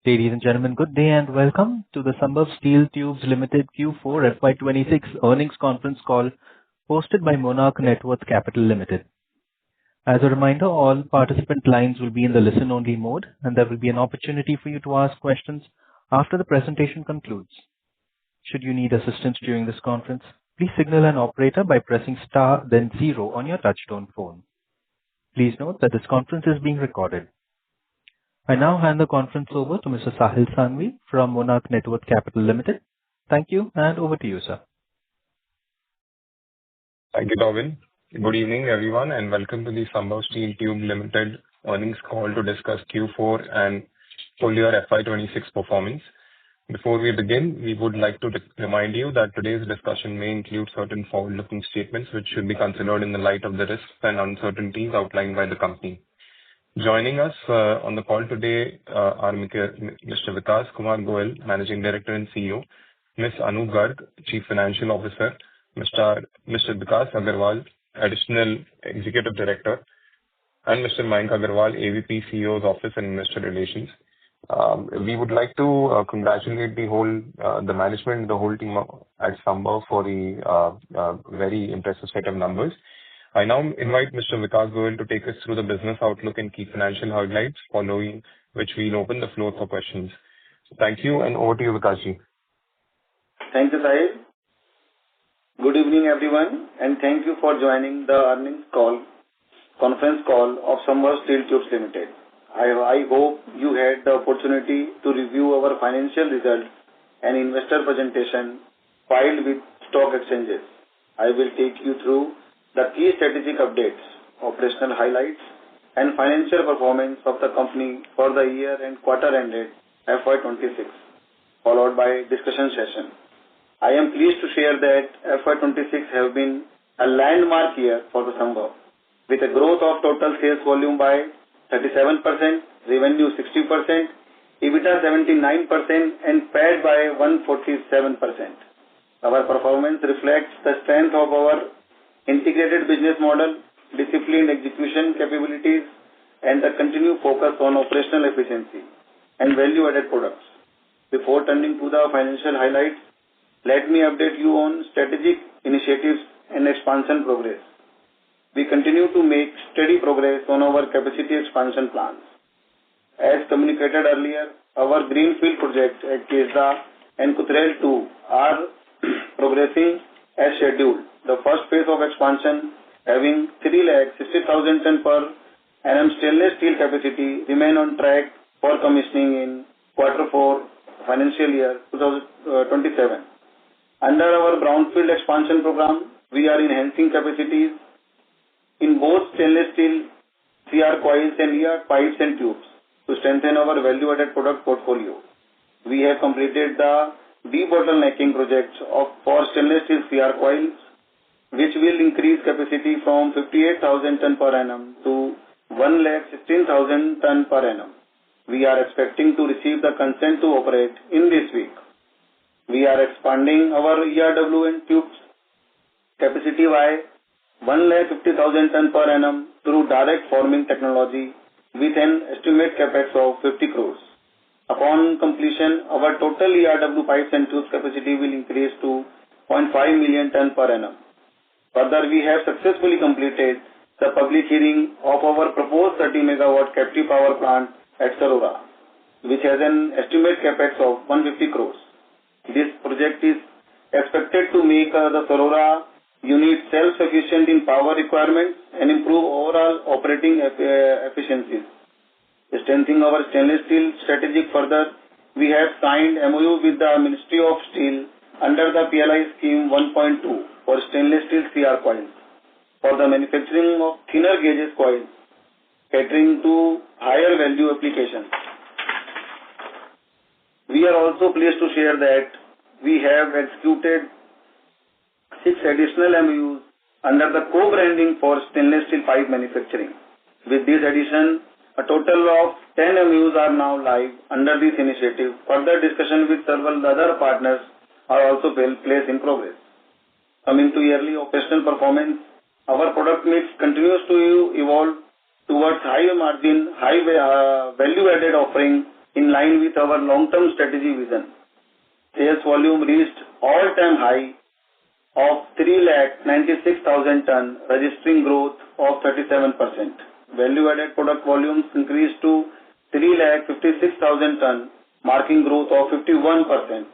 Ladies and gentlemen, good day and welcome to the Sambhav Steel Tubes Limited Q4 FY26 earnings conference call hosted by Monarch Networth Capital Limited. As a reminder, all participant lines will be in the listen-only mode, and there will be an opportunity for you to ask questions after the presentation concludes. Should you need assistance during this conference, please signal an operator by pressing star then zero on your touchtone phone. Please note that this conference is being recorded. I now hand the conference over to Mr. Sahil Sanghvi from Monarch Networth Capital Limited. Thank you, and over to you, sir. Thank you, Darwin. Good evening, everyone, and welcome to the Sambhav Steel Tube Limited earnings call to discuss Q4 and full year FY26 performance. Before we begin, we would like to remind you that today's discussion may include certain forward-looking statements which should be considered in the light of the risks and uncertainties outlined by the company. Joining us on the call today are Mr. Vikas Kumar Goel, Managing Director and CEO, Ms. Anu Garg, Chief Financial Officer, Mr. Vikas Agarwal, Additional Executive Director, and Mr. Mayank Agarwal, AVP, CEO's Office and Investor Relations. We would like to congratulate the management, the whole team at Sambhav for the very impressive set of numbers. I now invite Mr. Vikas Goel to take us through the business outlook and key financial highlights, following which we'll open the floor for questions. Thank you, and over to you, Vikasji. Thank you, Sahil. Good evening, everyone, and thank you for joining the earnings conference call of Sambhav Steel Tubes Limited. I hope you had the opportunity to review our financial results and investor presentation filed with stock exchanges. I will take you through the key strategic updates, operational highlights, and financial performance of the company for the year and quarter ended FY26, followed by discussion session. I am pleased to share that FY26 has been a landmark year for the Sambhav, with a growth of total sales volume by 37%, revenue 60%, EBITDA 79%, and PAT by 147%. Our performance reflects the strength of our integrated business model, disciplined execution capabilities, and the continued focus on operational efficiency and value-added products. Before turning to the financial highlights, let me update you on strategic initiatives and expansion progress. We continue to make steady progress on our capacity expansion plans. As communicated earlier, our greenfield projects at Kesda and Kutrel 2 are progressing as scheduled. The first phase of expansion, having 360,000 ton per annum stainless steel capacity, remain on track for commissioning in Q4 financial year 2027. Under our brownfield expansion program, we are enhancing capacities in both stainless steel CR coils and ER pipes and tubes to strengthen our value-added product portfolio. We have completed the debottlenecking projects for stainless steel CR coils, which will increase capacity from 58,000 ton per annum to 116,000 ton per annum. We are expecting to receive the consent to operate in this week. We are expanding our ERW and tubes capacity by 150,000 ton per annum through direct forming technology with an estimate capex of 50 crores. Upon completion, our total ERW pipes and tubes capacity will increase to 0.5 million ton per annum. Further, we have successfully completed the public hearing of our proposed 30 megawatt captive power plant at Sarora, which has an estimate capex of 150 crores. This project is expected to make the Sarora unit self-sufficient in power requirements and improve overall operating efficiencies. Strengthening our stainless steel strategy further, we have signed MOU with the Ministry of Steel under the PLI Scheme 1.2 for stainless steel CR coils for the manufacturing of thinner gauges coils, catering to higher value applications. We are also pleased to share that we have executed 6 additional MOUs under the co-branding for stainless steel pipe manufacturing. With this addition, a total of 10 MOUs are now live under this initiative. Further discussion with several other partners are also placed in progress. Coming to yearly operational performance, our product mix continues to evolve towards higher margin, high value-added offering in line with our long-term strategy vision. Sales volume reached all-time high of 396,000 tons, registering growth of 37%. Value-added product volumes increased to 356,000 tons, marking growth of 51%.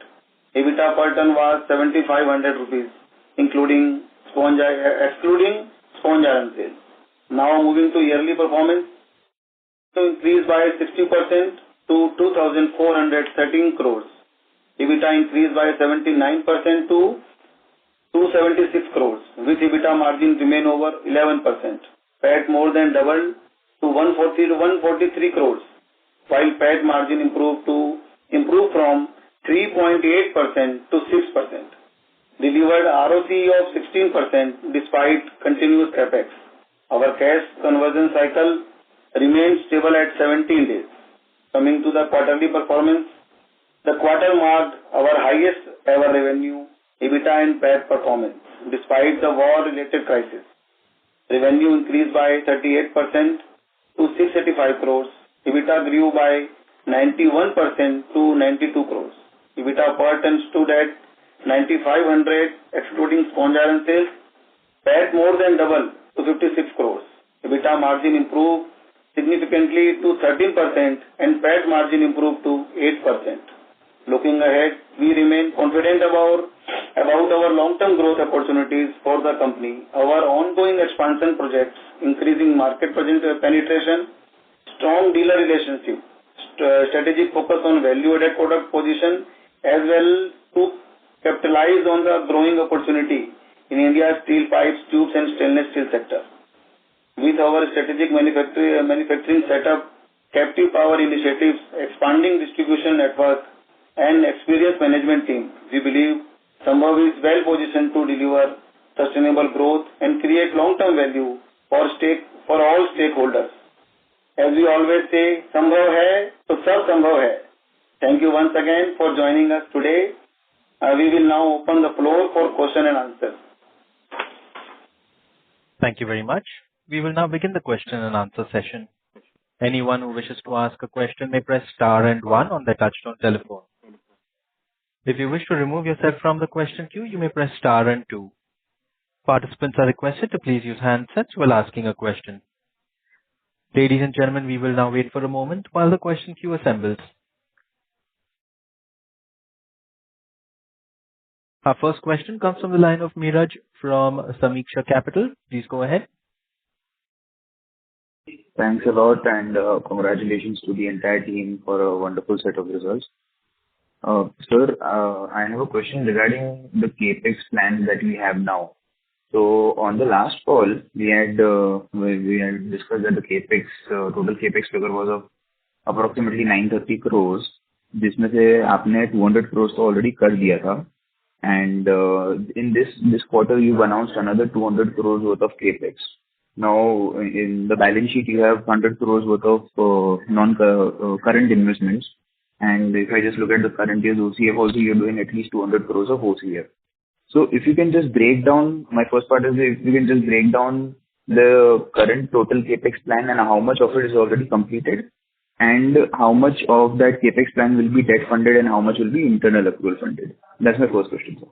EBITDA per ton was 7,500 rupees, excluding sponge iron sales. Now moving to yearly performance, increased by 60% to 2,413 crores. EBITDA increased by 79% to 276 crores, with EBITDA margin remain over 11%. PAT more than doubled to 140 to 143 crores, while PAT margin improved from 3.8% to 6%. Delivered ROCE of 16% despite continuous capex. Our cash conversion cycle remains stable at 17 days. Coming to the quarterly performance, the quarter marked our highest ever revenue, EBITDA and PAT performance despite the war-related crisis. Revenue increased by 38% to 685 crores. EBITDA grew by 91% to 92 crores. EBITDA per ton stood at 9,500 excluding sponge iron sales. PAT more than double to 56 crores. EBITDA margin improved significantly to 13% and PAT margin improved to 8%. Looking ahead, we remain confident about our long-term growth opportunities for the company. Our ongoing expansion projects, increasing market penetration, strong dealer relationship, strategic focus on value-added product position, as well to capitalize on the growing opportunity in India's steel pipes, tubes and stainless steel sector. With our strategic manufacturing setup, captive power initiatives, expanding distribution network and experienced management team, we believe Sambhav is well positioned to deliver sustainable growth and create long-term value for all stakeholders. As we always say, Sambhav hai to sab Sambhav hai. Thank you once again for joining us today. We will now open the floor for question and answer. Thank you very much. We will now begin the question and answer session. Anyone who wishes to ask a question may press star and one on their touchtone telephone. If you wish to remove yourself from the question queue, you may press star and two. Participants are requested to please use handsets while asking a question. Ladies and gentlemen, we will now wait for a moment while the question queue assembles. Our first question comes from the line of Miraj from Samiksha Capital. Please go ahead. Thanks a lot and congratulations to the entire team for a wonderful set of results. Sir, I have a question regarding the capex plan that we have now. So on the last call, we had discussed that the capex total capex figure was of approximately 930 crores. जिसमें से आपने 200 crores तो already कर दिया था. And in this quarter, you've announced another 200 crores worth of capex. Now, in the balance sheet, you have 100 crores worth of current investments. And if I just look at the current year's OCF also, you're doing at least 200 crores of OCF. So if you can just break down, my first part is if you can just break down the current total capex plan and how much of it is already completed and how much of that capex plan will be debt funded and how much will be internal accrual funded. That's my first question, sir.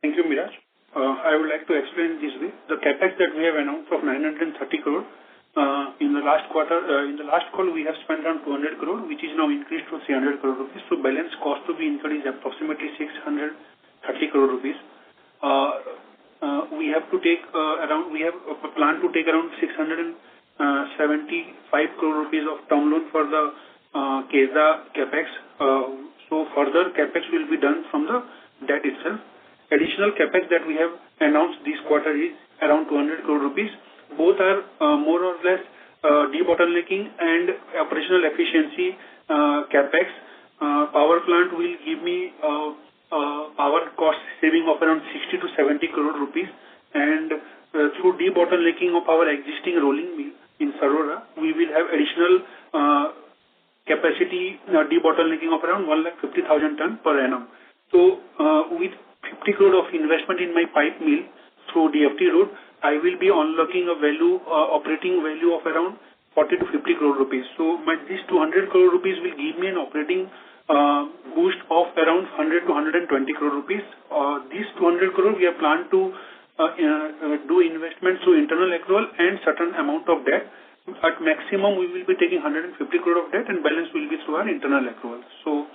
Thank you, Miraj. I would like to explain this way. The capex that we have announced of 930 crore in the last quarter, in the last call we have spent around 200 crore, which is now increased to 300 crore rupees. So balance cost to be incurred is approximately 630 crore rupees. We have to take we have a plan to take around 675 crore rupees of term loan for the KEZA capex. So further capex will be done from the debt itself. Additional capex that we have announced this quarter is around 200 crore rupees. Both are more or less debottlenecking and operational efficiency capex. Power plant will give me power cost saving of around 60 to 70 crore rupees, and through debottlenecking of our existing rolling mill in Sarora, we will have additional capacity debottlenecking of around 150,000 tons per annum. So with 50 crore of investment in my pipe mill through DFT route, I will be unlocking a value, operating value of around 40 to 50 crore rupees. So this 200 crore rupees will give me an operating boost of around 100 to 120 crore rupees. This 200 crore we have planned to do investments through internal accrual and certain amount of debt. At maximum, we will be taking 150 crore of debt and balance will be through our internal accrual. So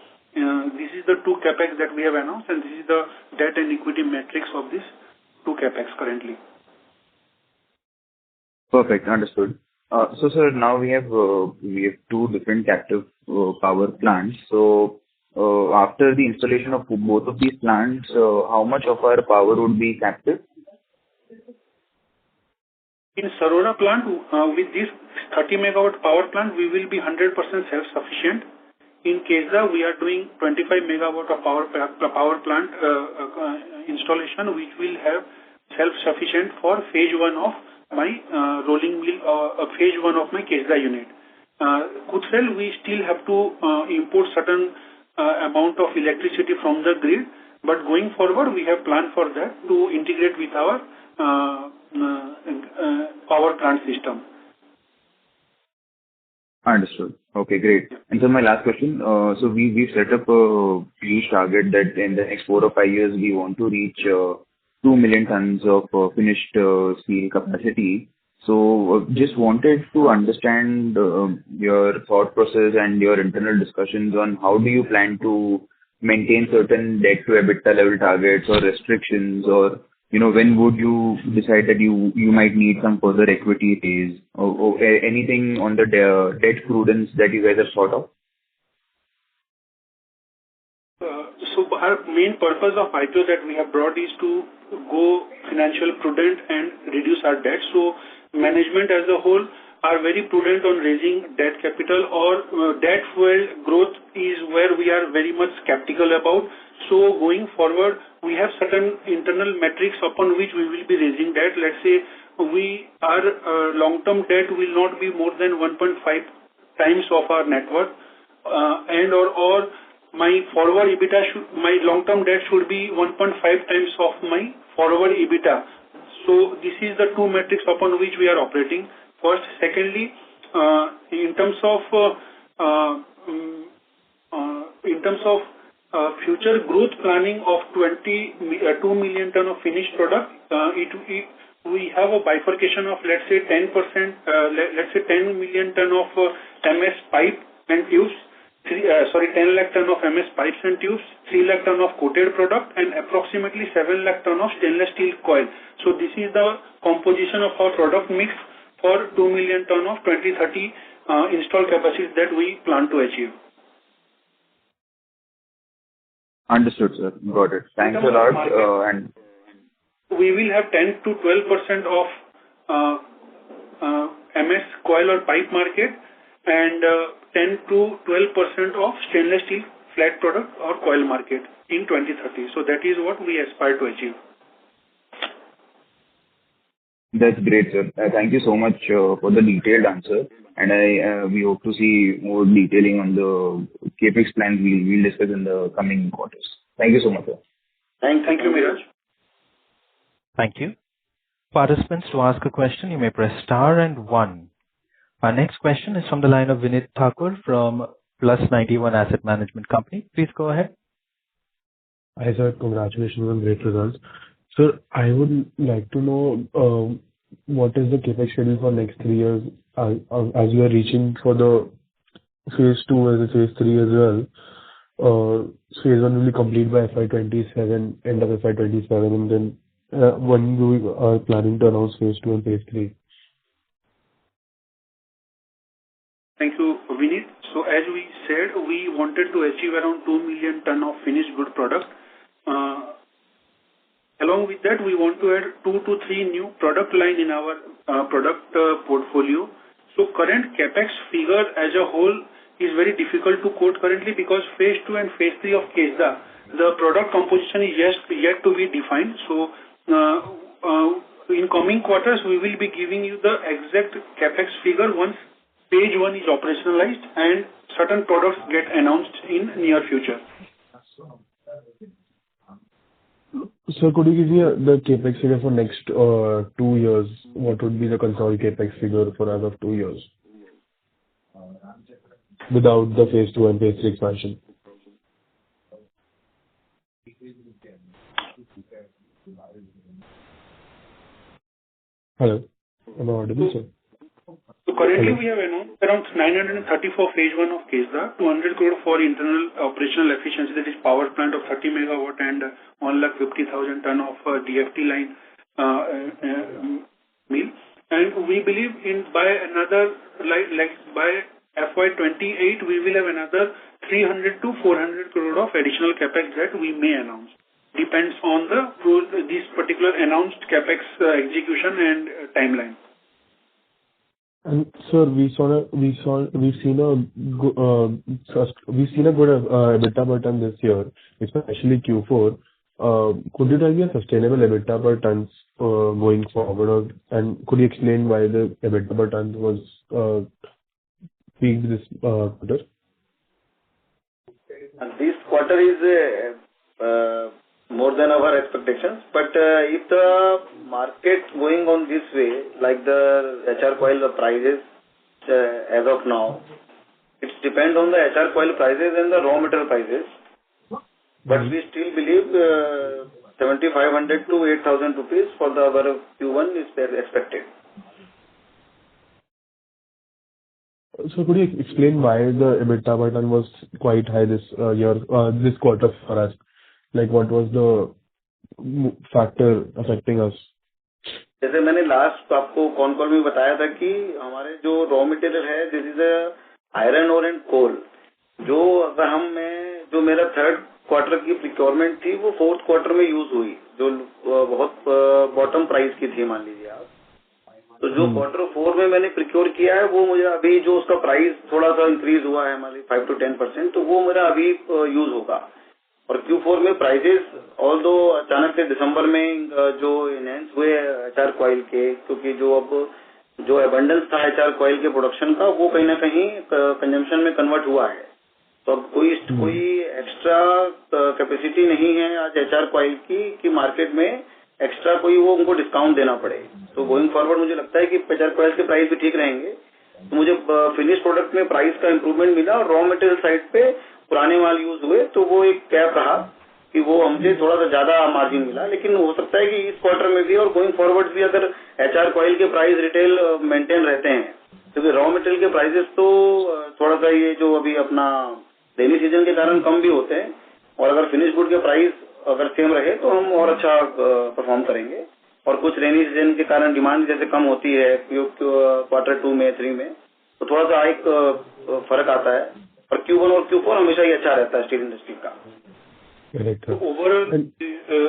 this is the two capex that we have announced, and this is the debt and equity metrics of these two capex currently. Perfect. Understood. So, sir, now we have two different captive power plants. So, after the installation of both of these plants, how much of our power would be captive? In Sarora plant, with this 30 megawatt power plant, we will be 100% self-sufficient. In Kesda, we are doing 25 megawatt of power plant installation, which will have self-sufficient for phase 1 of my rolling mill, phase 1 of my Kesda unit. Kutsel, we still have to import certain amount of electricity from the grid, but going forward, we have planned for that to integrate with our power plant system. Understood. Okay, great. And so my last question, so we've set up a huge target that in the next 4 or 5 years, we want to reach 2 million tons of finished steel capacity. So just wanted to understand your thought process and your internal discussions on how do you plan to maintain certain debt to EBITDA level targets or restrictions, or when would you decide that you might need some further equity raise or anything on the debt prudence that you guys have thought of? So our main purpose of IPO that we have brought is to go financial prudent and reduce our debt. So management as a whole are very prudent on raising debt capital, or debt fueled growth is where we are very much skeptical about. So going forward, we have certain internal metrics upon which we will be raising debt. Let's say our long-term debt will not be more than 1.5 times of our net worth, or my forward EBITDA my long-term debt should be 1.5 times of my forward EBITDA. So this is the two metrics upon which we are operating. First, secondly, in terms of future growth planning of 2 million ton of finished product, we have a bifurcation of let's say 10 million ton of MS pipe and tubes, 10 lakh ton of MS pipes and tubes, 3 lakh ton of coated product, and approximately 7 lakh ton of stainless steel coil. So this is the composition of our product mix for 2 million ton of 2030 installed capacity that we plan to achieve. Understood, sir. Got it. Thanks a lot. And we will have 10 to 12% of MS coil or pipe market, and 10 to 12% of stainless steel flat product or coil market in 2030. So that is what we aspire to achieve. That's great, sir. Thank you so much for the detailed answer. And we hope to see more detailing on the capex plans we'll discuss in the coming quarters. Thank you so much, sir. Thank you, Miraj. Thank you. Participants, to ask a question, you may press star and 1. Our next question is from the line of Vinit Thakur from Plus 91 Asset Management Company. Please go ahead. Hi, sir. Congratulations on great results. Sir, I would like to know what is the capex schedule for next 3 years as you are reaching for the phase 2 as a phase 3 as well. Phase 1 will be complete by FY27, end of FY27, and then when you are planning to announce phase 2 and phase 3? Thank you, Vinit. So as we said, we wanted to achieve around 2 million ton of finished good product. Along with that, we want to add 2 to 3 new product line in our product portfolio. So current capex figure as a whole is very difficult to quote currently because phase 2 and phase 3 of Kesda, the product composition is yet to be defined. So in coming quarters, we will be giving you the exact capex figure once phase 1 is operationalized and certain products get announced in near future. So could you give me the capex figure for next 2 years? What would be the consolidated capex figure for as of 2 years? without the phase 2 and phase 3 expansion? Hello? Am I audible, sir? So currently Hello? we have announced around 930 for phase 1 of KESDA, 200 crore for internal operational efficiency, that is power plant of 30 megawatt and 150,000 ton of DFT line mill. And we believe by another, by FY28, we will have another 300 to 400 crore of additional capex that we may announce. Depends on this particular announced capex execution and timeline. And sir, we've seen a good EBITDA per ton this year, especially Q4. Could you tell me a sustainable EBITDA per tons going forward, and could you explain why the EBITDA per ton was peaked this quarter? And this quarter is more than our expectations. But if the market going on this way, like the HR coil the prices as of now, it depends on the HR coil prices and the raw material prices. But we still believe 7,500 to 8,000 rupees for our Q1 is expected. So could you explain why the EBITDA per ton was quite high this this quarter for us? Like, what was the factor affecting us? जैसे मैंने last आपको con call में बताया था कि हमारे जो raw material है, this is iron ore and coal, जो अगर जो मेरा थर्ड क्वार्टर की प्रिक्योरमेंट थी वो फोर्थ क्वार्टर में यूज हुई, जो बहुत बॉटम प्राइस की थी, मान लीजिए आप। तो जो क्वार्टर 4 में मैंने प्रिक्योर किया है वो मुझे अभी जो उसका प्राइस थोड़ा सा इंक्रीज हुआ है हमारी 5 to 10%, तो वो मेरा अभी यूज होगा। और Q4 में प्राइजेस ऑल दो अचानक से दिसंबर में जो इनहेंस हुए एचआर कॉइल के, क्योंकि जो एबंडेंस था एचआर कॉइल के प्रोडक्शन का वो कहीं ना कहीं कंजम्पशन में कन्वर्ट हुआ है। तो अब कोई एक्स्ट्रा कैपेसिटी नहीं है आज एचआर कॉइल की कि मार्केट में एक्स्ट्रा कोई वो उनको डिस्काउंट देना पड़े। तो गोइंग फॉरवर्ड मुझे लगता है कि एचआर कॉइल के प्राइस भी ठीक रहेंगे। तो मुझे फिनिश प्रोडक्ट में प्राइस का इम्प्रूवमेंट मिला और रॉ मटेरियल साइड पे पुराने माल यूज हुए, तो वो एक गैप रहा कि वो हमसे थोड़ा सा ज्यादा मार्जिन मिला। लेकिन हो सकता है कि इस क्वार्टर में भी और गोइंग फॉरवर्ड भी अगर एचआर कॉइल के प्राइस रिटेल मेंटेन रहते हैं, क्योंकि रॉ मटेरियल के प्राइसेस तो थोड़ा सा ये जो अभी अपना रेनी सीजन के कारण कम भी होते हैं, और अगर फिनिश गुड के प्राइस अगर सेम रहे तो हम और अच्छा परफॉर्म करेंगे। और कुछ रेनी सीजन के कारण डिमांड जैसे कम होती है क्वार्टर 2 में 3 में, तो थोड़ा सा एक फर्क आता है। और Q1 और Q4 हमेशा ही अच्छा रहता है स्टील इंडस्ट्री का। तो ओवरऑल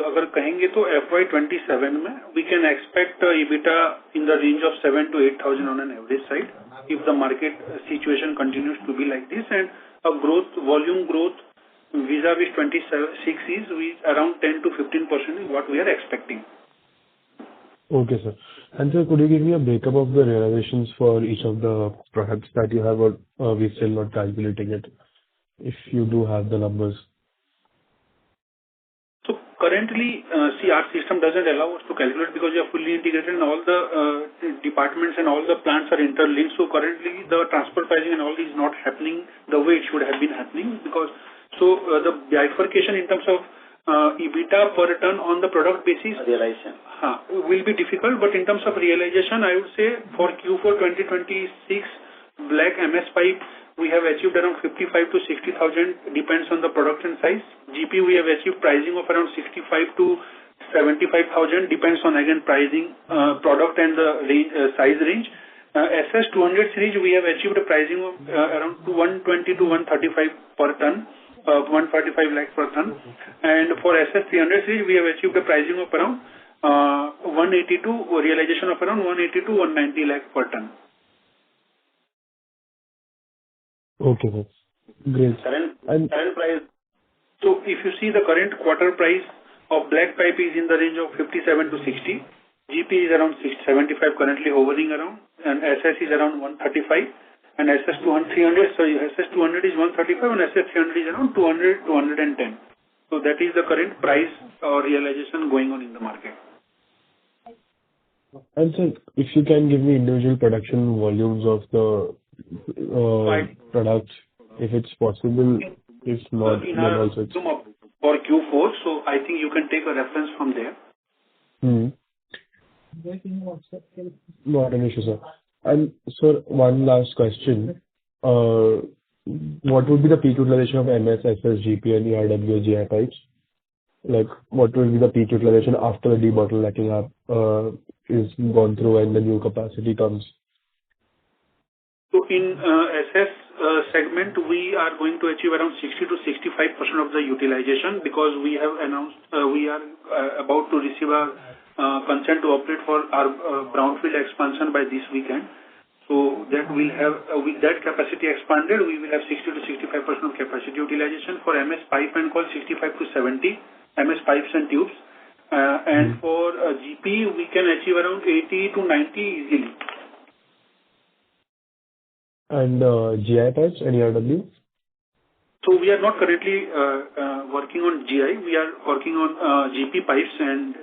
अगर कहेंगे तो FY27 में we can expect EBITDA in the range of 7,000 to 8,000 on an average side if the market situation continues to be like this, and a growth volume growth vis-a-vis 26 is around 10 to 15% is what we are expecting. Okay, sir. And sir, could you give me a breakup of the realizations for each of the products that you have, or we still not calculating it, if you do have the numbers? So currently, see, our system doesn't allow us to calculate because we are fully integrated and all the departments and all the plants are interlinked. So currently, the transfer pricing and all is not happening the way it should have been happening, because the bifurcation in terms of EBITDA per ton on the product basis will be difficult. But in terms of realization, I would say for Q4 2026 black MS pipe, we have achieved around 55 to 60,000, depends on the production size. GP we have achieved pricing of around 65 to 75,000, depends on again pricing, product and the range, size range. SS 200 series we have achieved a pricing of around 120 to 135 per ton. 145 lakh per ton, and for SS 300 series we have achieved a pricing of around 182, realization of around 180 to 190 lakh per ton. Okay, great. Current price. So if you see the current quarter price of black pipe is in the range of 57 to 60, GP is around 75 currently hovering around, and SS is around 135. And SS 200, SS 200 is 135 and SS 300 is around 200 to 110. So that is the current price or realization going on in the market. And sir, if you can give me individual production volumes of the products, if it's possible. If not, In then our also it's... for Q4, so I think you can take a reference from there. Not an issue, sir. And sir, one last question. What would be the peak utilization of MS, SS, GP, and ERW GI pipes? Like, what will be the peak utilization after the debottlenecking is gone through and the new capacity comes? So in SS segment, we are going to achieve around 60 to 65% of the utilization, because we have announced we are about to receive a consent to operate for our brownfield expansion by this weekend. So that will have, with that capacity expanded, we will have 60 to 65% of capacity utilization. For MS pipe and coil, 65 to 70, MS pipes and tubes. And for GP, we can achieve around 80 to 90 easily. And GI pipes and ERW? So we are not currently working on GI. We are working on GP pipes and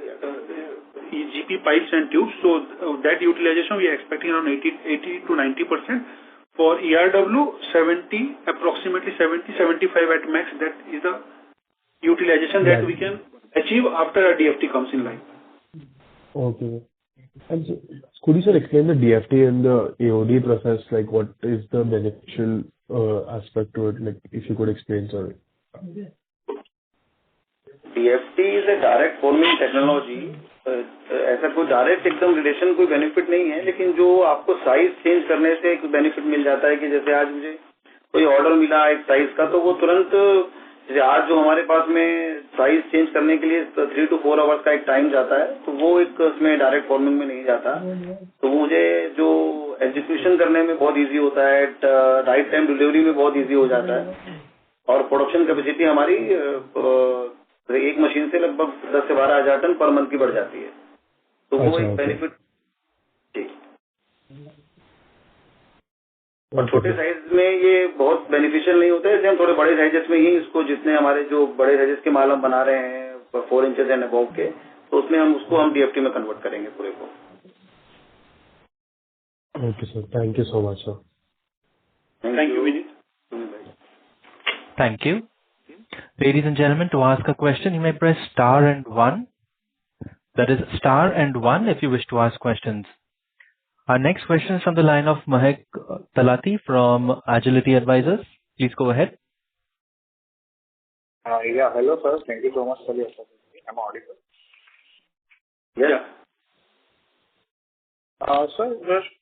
tubes. So that utilization we are expecting around 80 to 90%. For ERW, approximately 70-75 at max. That is the utilization that we can achieve after a DFT comes in line. Okay. And so, could you, sir, explain the DFT and the AOD process? Like, what is the beneficial aspect to it? Like, if you could explain, sir. DFT is a direct forming technology. ऐसा कोई direct एकदम relation कोई benefit नहीं है, लेकिन जो आपको size change करने से एक बेनिफिट मिल जाता है कि जैसे आज मुझे कोई ऑर्डर मिला एक साइज का, तो वो तुरंत, जैसे आज जो हमारे पास में साइज चेंज करने के लिए 3 to 4 आवर्स का एक टाइम जाता है, तो वो एक उसमें डायरेक्ट फॉर्मिंग में नहीं जाता। तो वो मुझे जो एग्जीक्यूशन करने में बहुत इजी होता है, राइट टाइम डिलीवरी में बहुत इजी हो जाता है, और प्रोडक्शन कैपेसिटी हमारी एक मशीन से लगभग 10 से 12 हजार टन पर मंथ की बढ़ जाती है। तो वो एक बेनिफिट। और छोटे साइज में ये बहुत बेनिफिशियल नहीं होता है, इसलिए हम थोड़े बड़े साइजेस में ही इसको, जितने हमारे जो बड़े साइजेस के माल हम बना रहे हैं 4 इंचेस एंड अबव के, तो उसमें हम उसको डीएफटी में कन्वर्ट करेंगे पूरे को। Okay sir, thank you so much sir. Thank you Vineet. Thank you. Ladies and gentlemen, to ask a question, you may press star and 1. That is star and 1 if you wish to ask questions. Our next question is from the line of Mahek Talati from Agility Advisors. Please go ahead. Yeah, hello sir. Thank you so much for the opportunity. I'm audible. Yeah. Sir, just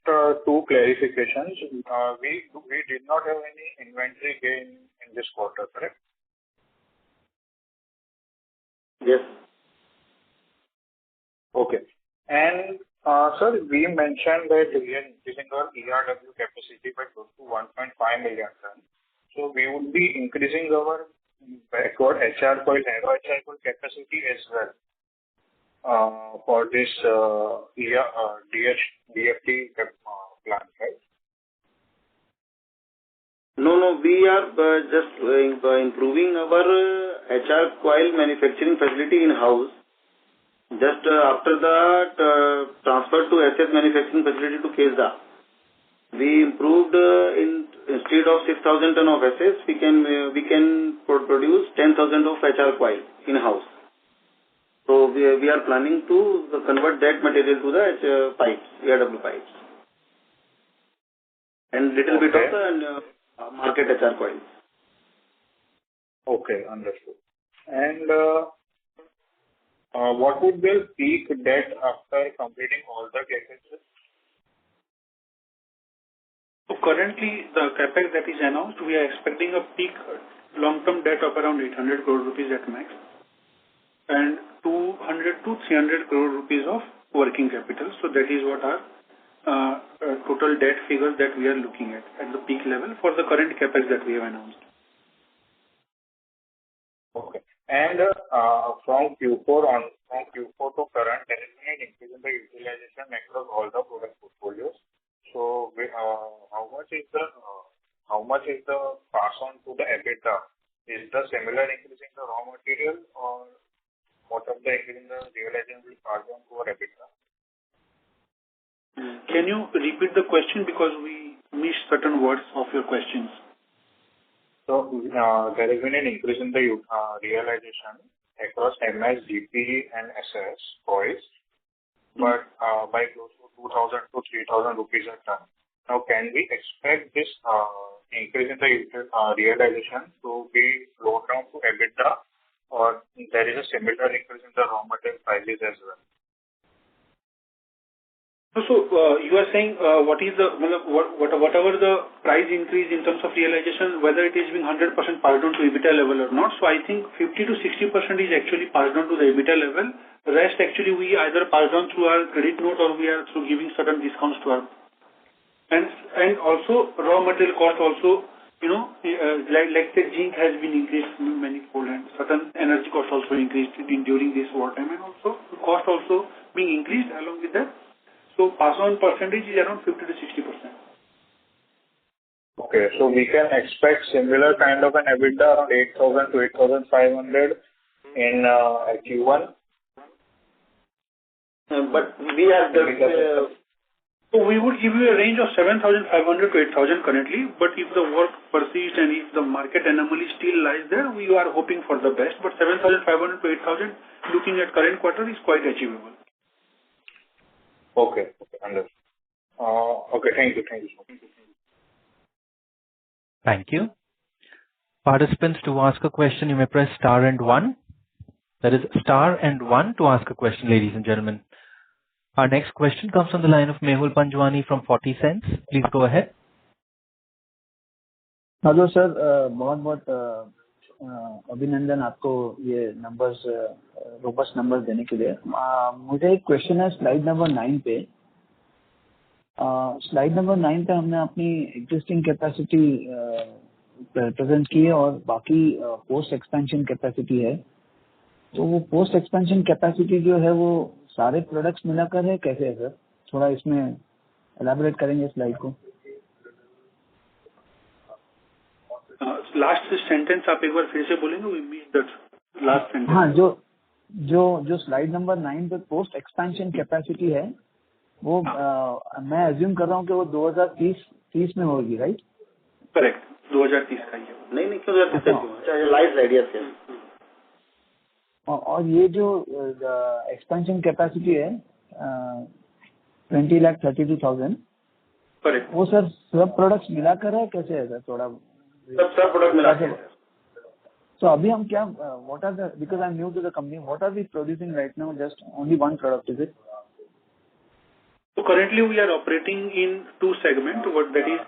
2 clarifications. We did not have any inventory gain in this quarter, correct? Yes. Okay. And sir, we mentioned that we are increasing our ERW capacity by close to 1.5 million tons. So we would be increasing our backward HR coil, narrow HR coil capacity as well for this DFT plant, right? No, we are just improving our HR coil manufacturing facility in-house. Just after that transfer to SS manufacturing facility to Kesda, we improved instead of 6,000 ton of SS, we can produce 10,000 of HR coil in-house. So we are planning to convert that material to the pipes, ERW pipes, and little bit of the market HR coils. Okay, understood. And what would be the peak debt after completing all the capex? So currently, the capex that is announced, we are expecting a peak long-term debt of around 800 crore rupees at max, and 200 to 300 crore rupees of working capital. So that is what our total debt figures that we are looking at the peak level for the current capex that we have announced. Okay. And from Q4 to current, there has been an increase in the utilization across all the product portfolios. So how much is the pass on to the EBITDA? Is the similar increase in the raw material, or what of the increase in the realization will pass on to our EBITDA? Can you repeat the question, because we missed certain words of your questions. So there has been an increase in the realization across MS, GP, and SS coils, but by close to 2,000 to 3,000 rupees a ton. Now, can we expect this increase in the realization to be flowed down to EBITDA, or there is a similar increase in the raw material prices as well? So you are saying what is the whatever the price increase in terms of realization, whether it is being 100% passed on to EBITDA level or not. So I think 50 to 60% is actually passed on to the EBITDA level. The rest actually we either pass on through our credit note or we are through giving certain discounts to our and also raw material cost also, like say zinc has been increased manifold and certain energy cost also increased during this wartime, and also cost also being increased along with that. So pass on percentage is around 50 to 60%. Okay, so we can expect similar kind of an EBITDA around 8,000 to 8,500 in Q1. But we have so we would give you a range of 7,500 to 8,000 currently, but if the work persists and if the market anomaly still lies there, we are hoping for the best, but 7,500 to 8,000 looking at current quarter is quite achievable. Okay, understood. Okay, thank you so much. Thank you. Participants, to ask a question, you may press star and one. That is star and one to ask a question, ladies and gentlemen. Our next question comes from the line of Mehul Panjwani from 40 Cents. Please go ahead. Hello sir, बहुत बहुत अभिनंदन आपको ये numbers robust numbers देने के लिए। मुझे एक क्वेश्चन है स्लाइड नंबर 9 पे। स्लाइड नंबर 9 पे हमने अपनी एग्जिस्टिंग कैपेसिटी प्रेजेंट की है और बाकी पोस्ट एक्सपेंशन कैपेसिटी है। तो वो पोस्ट एक्सपेंशन कैपेसिटी जो है वो सारे प्रोडक्ट्स मिलाकर है, कैसे है सर? थोड़ा इसमें एलैबोरेट करेंगे स्लाइड को। लास्ट सेंटेंस आप एक बार फिर से बोलेंगे, we miss that last sentence. हाँ, जो स्लाइड नंबर 9 पे पोस्ट एक्सपेंशन कैपेसिटी है वो मैं अज्यूम कर रहा हूँ कि वो 2030 में होगी, राइट? करेक्ट, 2030 का ये। नहीं क्यों 2030 लाइव आइडिया से। और ये जो एक्सपेंशन कैपेसिटी है 20,32,000, करेक्ट, वो सर सब प्रोडक्ट्स मिलाकर है, कैसे है सर? थोड़ा सब प्रोडक्ट मिलाकर। तो अभी हम क्या what are the, because I am new to the company, what are we producing right now? Just only one product, is it? So currently we are operating in two segments, what that is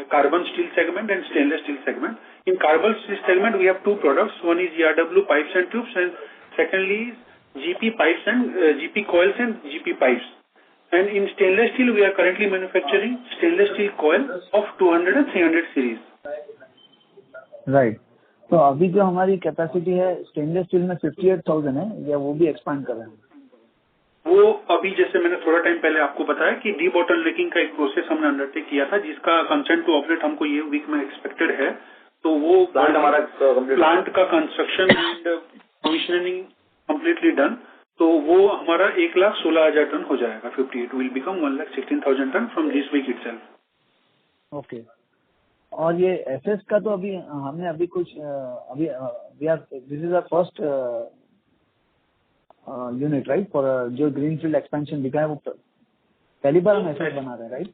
carbon steel segment and stainless steel segment. In carbon steel segment we have two products. One is ERW pipes and tubes, and secondly is GP pipes and GP coils and GP pipes. And in stainless steel we are currently manufacturing stainless steel coil of 200 and 300 series. Right. तो अभी जो हमारी capacity है stainless steel में 58,000 है, या वो भी एक्सपांड कर रहे हैं? वो अभी जैसे मैंने थोड़ा टाइम पहले आपको बताया कि डी बॉटलनेकिंग का एक प्रोसेस हमने अंडरटेक किया था, जिसका कंसेंट टू ऑपरेट हमको ये वीक में एक्सपेक्टेड है। तो वो प्लांट का construction and commissioning completely done, तो वो हमारा 1,16,000 टन हो जाएगा। 58 will become 1,16,000 ton from this week itself. Okay. और ये एसएस का तो अभी हमने अभी कुछ अभी this is our first unit, right? For जो ग्रीनफील्ड एक्सपेंशन दिखा है वो पहली बार हम एसएस बना रहे हैं, राइट?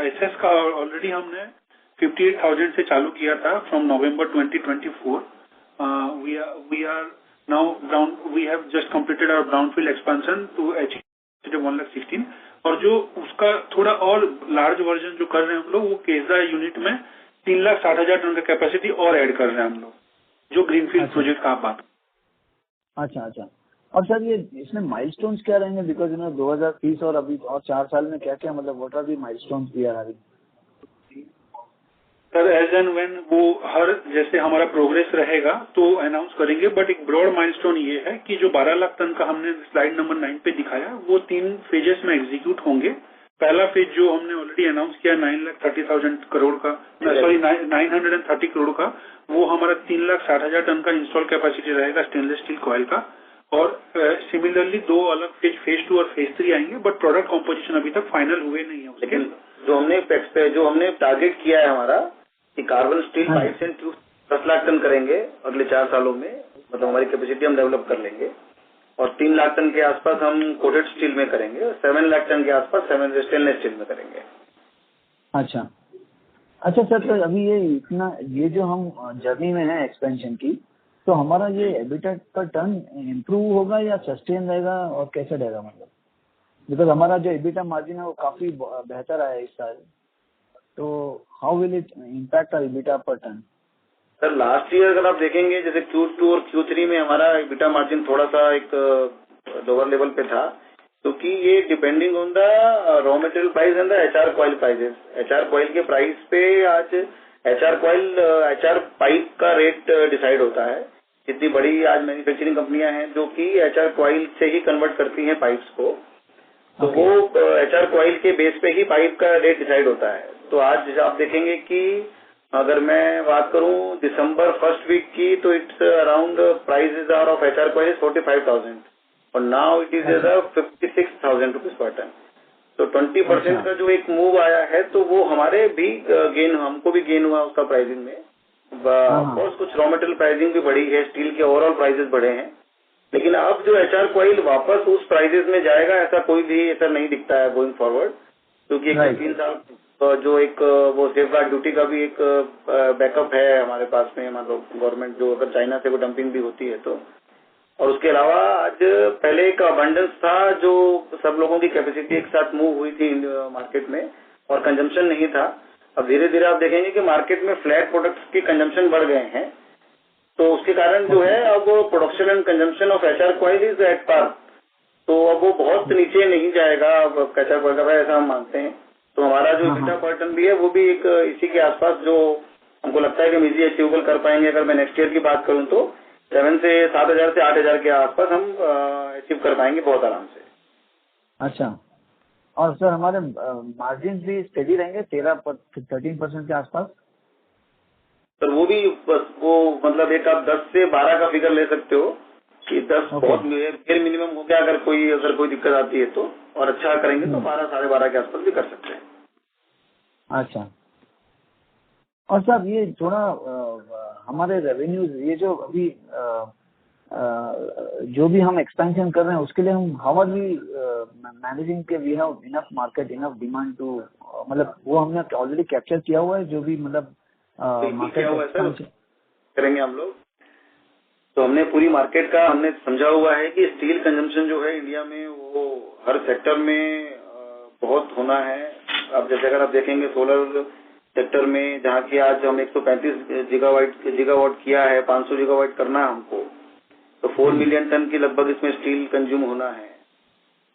एसएस का ऑलरेडी हमने 58,000 से चालू किया था from November 2024। we have just completed our brownfield expansion to achieve 1,16,000, और जो उसका थोड़ा और लार्ज वर्जन जो कर रहे हैं हम लोग, वो केजा यूनिट में 3,60,000 टन का कैपेसिटी और ऐड कर रहे हैं हम लोग, जो ग्रीनफील्ड प्रोजेक्ट का आप बात। अच्छा। और सर ये इसमें माइलस्टोन्स क्या रहेंगे? बिकॉज 2030 और अभी और 4 साल में क्या क्या, मतलब what are the milestones we are having? Sir as and when वो हर जैसे हमारा प्रोग्रेस रहेगा तो अनाउंस करेंगे, बट एक ब्रॉड माइलस्टोन ये है कि जो 12 लाख टन का हमने स्लाइड नंबर 9 पे दिखाया वो 3 फेजेस में एग्जीक्यूट होंगे। पहला फेज जो हमने ऑलरेडी अनाउंस किया 9,30,000 करोड़ का, सॉरी 930 करोड़ का, वो हमारा 3,60,000 टन का इंस्टॉल कैपेसिटी रहेगा स्टेनलेस स्टील कॉयल का। और सिमिलरली 2 अलग फेज 2 और फेज 3 आएंगे, बट प्रोडक्ट कॉम्पोजिशन अभी तक फाइनल हुए नहीं है उसके। जो हमने टारगेट किया है हमारा कि carbon steel pipes and tube 10 lakh ton करेंगे अगले 4 सालों में, मतलब हमारी कैपेसिटी हम डेवलप कर लेंगे, और 3 लाख टन के आसपास हम कोटेड स्टील में करेंगे, और 7 लाख टन के आसपास स्टेनलेस स्टील में करेंगे। अच्छा सर, तो अभी ये जो हम जर्नी में है एक्सपेंशन की, तो हमारा ये एबिटा पर टन इम्प्रूव होगा या सस्टेन रहेगा और कैसे रहेगा, मतलब बिकॉज हमारा जो एबिटा मार्जिन है वो काफी बेहतर आया इस साल, तो how will it impact our EBITDA per ton? Sir last year अगर आप देखेंगे जैसे Q2 और Q3 में हमारा एबिटा मार्जिन थोड़ा सा एक लोअर लेवल पे था, क्योंकि ये depending on the raw material price and the HR coil prices. HR coil के प्राइस पे आज HR पाइप का रेट डिसाइड होता है। जितनी बड़ी आज मैन्युफैक्चरिंग कंपनियां हैं जो कि HR कॉइल से ही कन्वर्ट करती हैं पाइप्स को, तो वो HR कॉइल के बेस पे ही पाइप का रेट डिसाइड होता है। तो आज आप देखेंगे कि अगर मैं बात करूं दिसंबर फर्स्ट वीक की, तो it's around prices are of HR coil 45,000 और now it is 56,000 rupees per ton. तो 20% का जो एक मूव आया है, तो वो हमारे भी हमको भी गेन हुआ उसका प्राइसिंग में। ऑफकोर्स कुछ रॉ मटेरियल प्राइसिंग भी बढ़ी है, स्टील के ओवरऑल प्राइसेस बढ़े हैं, लेकिन अब जो HR कॉइल वापस उस प्राइसेस में जाएगा ऐसा कोई भी ऐसा नहीं दिखता है गोइंग फॉरवर्ड, क्योंकि 3 साल जो एक वो सेफ गार्ड ड्यूटी का भी एक बैकअप है हमारे पास में, मतलब गवर्नमेंट जो अगर चाइना से कोई डंपिंग भी होती है तो। और उसके अलावा आज पहले एक अबंडेंस था जो सब लोगों की कैपेसिटी एक साथ मूव हुई थी मार्केट में और कंजम्पशन नहीं था। अब धीरे धीरे आप देखेंगे कि मार्केट में फ्लैट प्रोडक्ट्स के कंजम्पशन बढ़ गए हैं, तो उसके कारण जो है अब production and consumption of HR coil is at par, तो अब वो बहुत नीचे नहीं जाएगा अब HR कॉइल का, ऐसा हम मानते हैं। तो हमारा जो एबिटा पर टन भी है वो भी एक इसी के आसपास जो हमको लगता है कि हम इजी अचीवेबल कर पाएंगे। अगर मैं नेक्स्ट ईयर की बात करूं तो 7 से 7,000 से 8,000 के आसपास हम अचीव कर पाएंगे बहुत आराम से। अच्छा, और सर हमारे मार्जिन भी स्टेडी रहेंगे 13% के आसपास? सर वो भी बस वो मतलब एक आप 10 से 12 का फिगर ले सकते हो कि 10 बहुत मिनिमम हो गया। अगर कोई दिक्कत आती है तो, और अच्छा करेंगे तो 12 साढ़े 12 के आसपास भी कर सकते हैं। अच्छा, और सर ये थोड़ा हमारे रेवेन्यूज, ये जो अभी जो भी हम एक्सपेंशन कर रहे हैं उसके लिए हम हाउ आर वी मैनेजिंग के we have enough market, enough demand to, मतलब वो हमने ऑलरेडी कैप्चर किया हुआ है जो भी मतलब मार्केट करेंगे हम लोग। तो हमने पूरी मार्केट का हमने समझा हुआ है कि स्टील कंजम्पशन जो है इंडिया में वो हर सेक्टर में बहुत होना है। अब जैसे अगर आप देखेंगे सोलर सेक्टर में जहाँ की आज हम 135 गीगावाट किया है, 500 गीगावाट करना है हमको, तो 4 मिलियन टन की लगभग इसमें स्टील कंज्यूम होना है।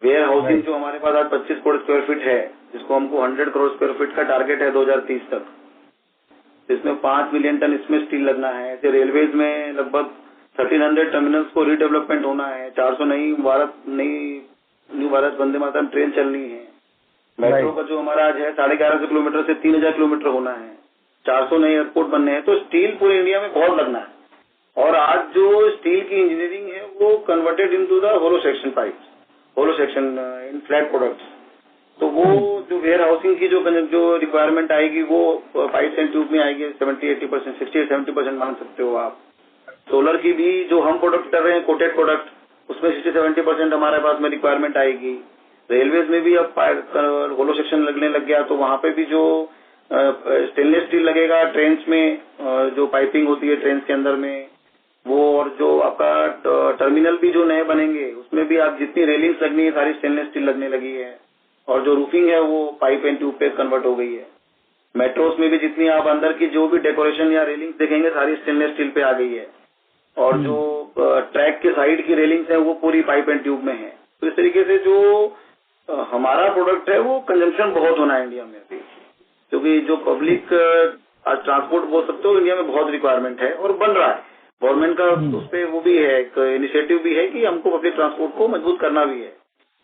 वेयर हाउसिंग जो हमारे पास आज 25 करोड़ स्क्वायर फीट है, जिसको हमको 100 करोड़ स्क्वायर फीट का टारगेट है 2030 तक, इसमें 5 मिलियन टन इसमें स्टील लगना है। ऐसे रेलवेज में लगभग 1300 टर्मिनल्स को रीडेवलपमेंट होना है, 400 न्यू भारत वंदे मातरम ट्रेन चलनी है। मेट्रो का जो हमारा आज है 1150 किलोमीटर से 3000 किलोमीटर होना है, 400 नए एयरपोर्ट बनने हैं। तो स्टील पूरे इंडिया में बहुत लगना है। और आज जो स्टील की इंजीनियरिंग है वो converted into the hollow section pipes, hollow section in flat products. तो वो जो वेयर हाउसिंग की जो रिक्वायरमेंट आएगी वो पाइप्स एंड ट्यूब में आएगी 70-80%, 60-70% मान सकते हो आप। सोलर की भी जो हम प्रोडक्ट कर रहे हैं कोटेड प्रोडक्ट, उसमें 60-70% हमारे पास में रिक्वायरमेंट आएगी। रेलवेज में भी अब होलो सेक्शन लगने लग गया, तो वहां पे भी जो स्टेनलेस स्टील लगेगा ट्रेन्स में, जो पाइपिंग होती है ट्रेन्स के अंदर में वो, और जो आपका टर्मिनल भी जो नए बनेंगे उसमें भी आप जितनी रेलिंग्स लगनी है सारी स्टेनलेस स्टील लगने लगी है, और जो रूफिंग है वो पाइप एंड ट्यूब पे कन्वर्ट हो गई है। मेट्रोस में भी जितनी आप अंदर की जो भी डेकोरेशन या रेलिंग्स देखेंगे सारी स्टेनलेस स्टील पे आ गई है, और जो ट्रैक के साइड की रेलिंग्स है वो पूरी पाइप एंड ट्यूब में है। तो इस तरीके से जो हमारा प्रोडक्ट है वो कंजम्पशन बहुत होना है इंडिया में भी, क्योंकि जो पब्लिक आज ट्रांसपोर्ट बोल सकते हो इंडिया में बहुत रिक्वायरमेंट है और बन रहा है। गवर्नमेंट का उस पे वो भी है, एक इनिशिएटिव भी है कि हमको पब्लिक ट्रांसपोर्ट को मजबूत करना भी है।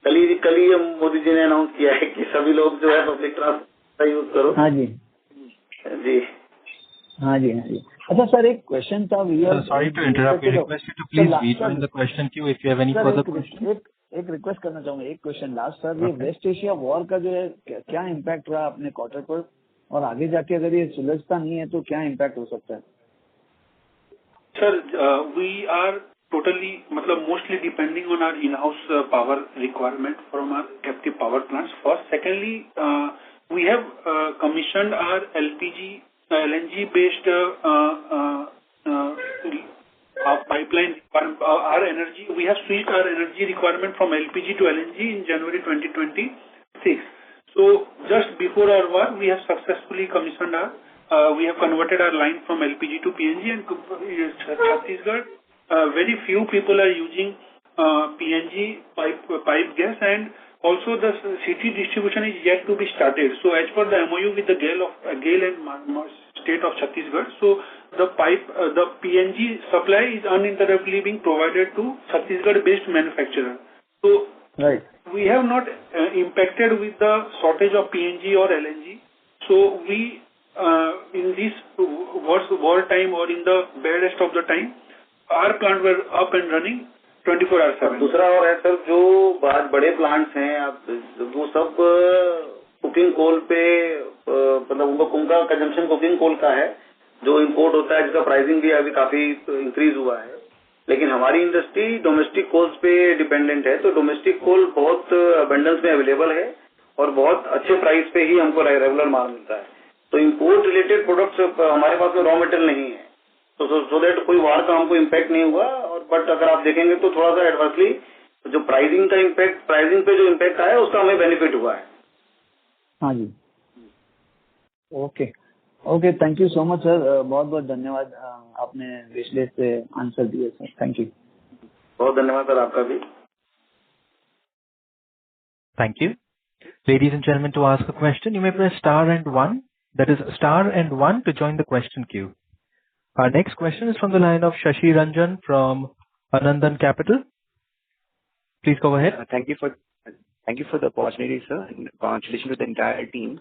कल ही हम मोदी जी ने अनाउंस किया है कि सभी लोग जो है पब्लिक ट्रांसपोर्ट का यूज करो। हाँ जी जी, हाँ जी, हाँ जी। अच्छा सर, एक क्वेश्चन था। Sorry to interrupt. We request you to please rejoin the question queue if you have any further questions. एक रिक्वेस्ट करना चाहूंगा, एक क्वेश्चन लास्ट सर, ये वेस्ट एशिया वॉर का जो है क्या इम्पैक्ट रहा अपने क्वार्टर पर, और आगे जाके अगर ये सुलझता नहीं है तो क्या इम्पैक्ट हो सकता है? सर, वी आर totally, मतलब mostly depending on our in-house power requirement from our captive power plants. First, secondly, we have commissioned our LNG based pipeline. Our energy, we have switched our energy requirement from LPG to LNG in January 2026. So just before our war, we have successfully commissioned we have converted our line from LPG to PNG, and Chhattisgarh, very few people are using PNG pipe gas, and also the city distribution is yet to be started. So as per the MOU with the GAIL and state of Chhattisgarh, so the PNG supply is uninterruptedly being provided to Chhattisgarh-based manufacturer. So right, we have not impacted with the shortage of PNG or LNG. So we in this war time or in the barest of the time, our plant were up and running 24/7. दूसरा और है sir, जो आज बड़े plants हैं आप वो सब कुकिंग कोल पे, मतलब उनका कंजम्पशन कुकिंग कोल का है जो इंपोर्ट होता है, जिसका प्राइसिंग भी अभी काफी इंक्रीज हुआ है। लेकिन हमारी इंडस्ट्री डोमेस्टिक कोल्स पे डिपेंडेंट है, तो डोमेस्टिक कोल बहुत अबंडेंस में अवेलेबल है और बहुत अच्छे प्राइस पे ही हमको रेगुलर माल मिलता है। तो इंपोर्ट रिलेटेड प्रोडक्ट्स हमारे पास में रॉ मटेरियल नहीं है, तो सो दैट कोई वार का हमको इम्पैक्ट नहीं हुआ। और बट अगर आप देखेंगे तो थोड़ा सा एडवर्सली जो प्राइसिंग का इम्पैक्ट, प्राइसिंग पे जो इम्पैक्ट आया उसका हमें बेनिफिट हुआ है। हाँ जी, okay okay, thank you so much sir, बहुत बहुत धन्यवाद, आपने विश्लेष से आंसर दिए सर, थैंक यू। बहुत धन्यवाद सर आपका भी। Thank you. Ladies and gentlemen, to ask a question, you may press star and one. That is star and one to join the question queue. Our next question is from the line of Shashi Ranjan from Anandan Capital. Please go ahead. Thank you for the opportunity, sir, and congratulations to the entire team.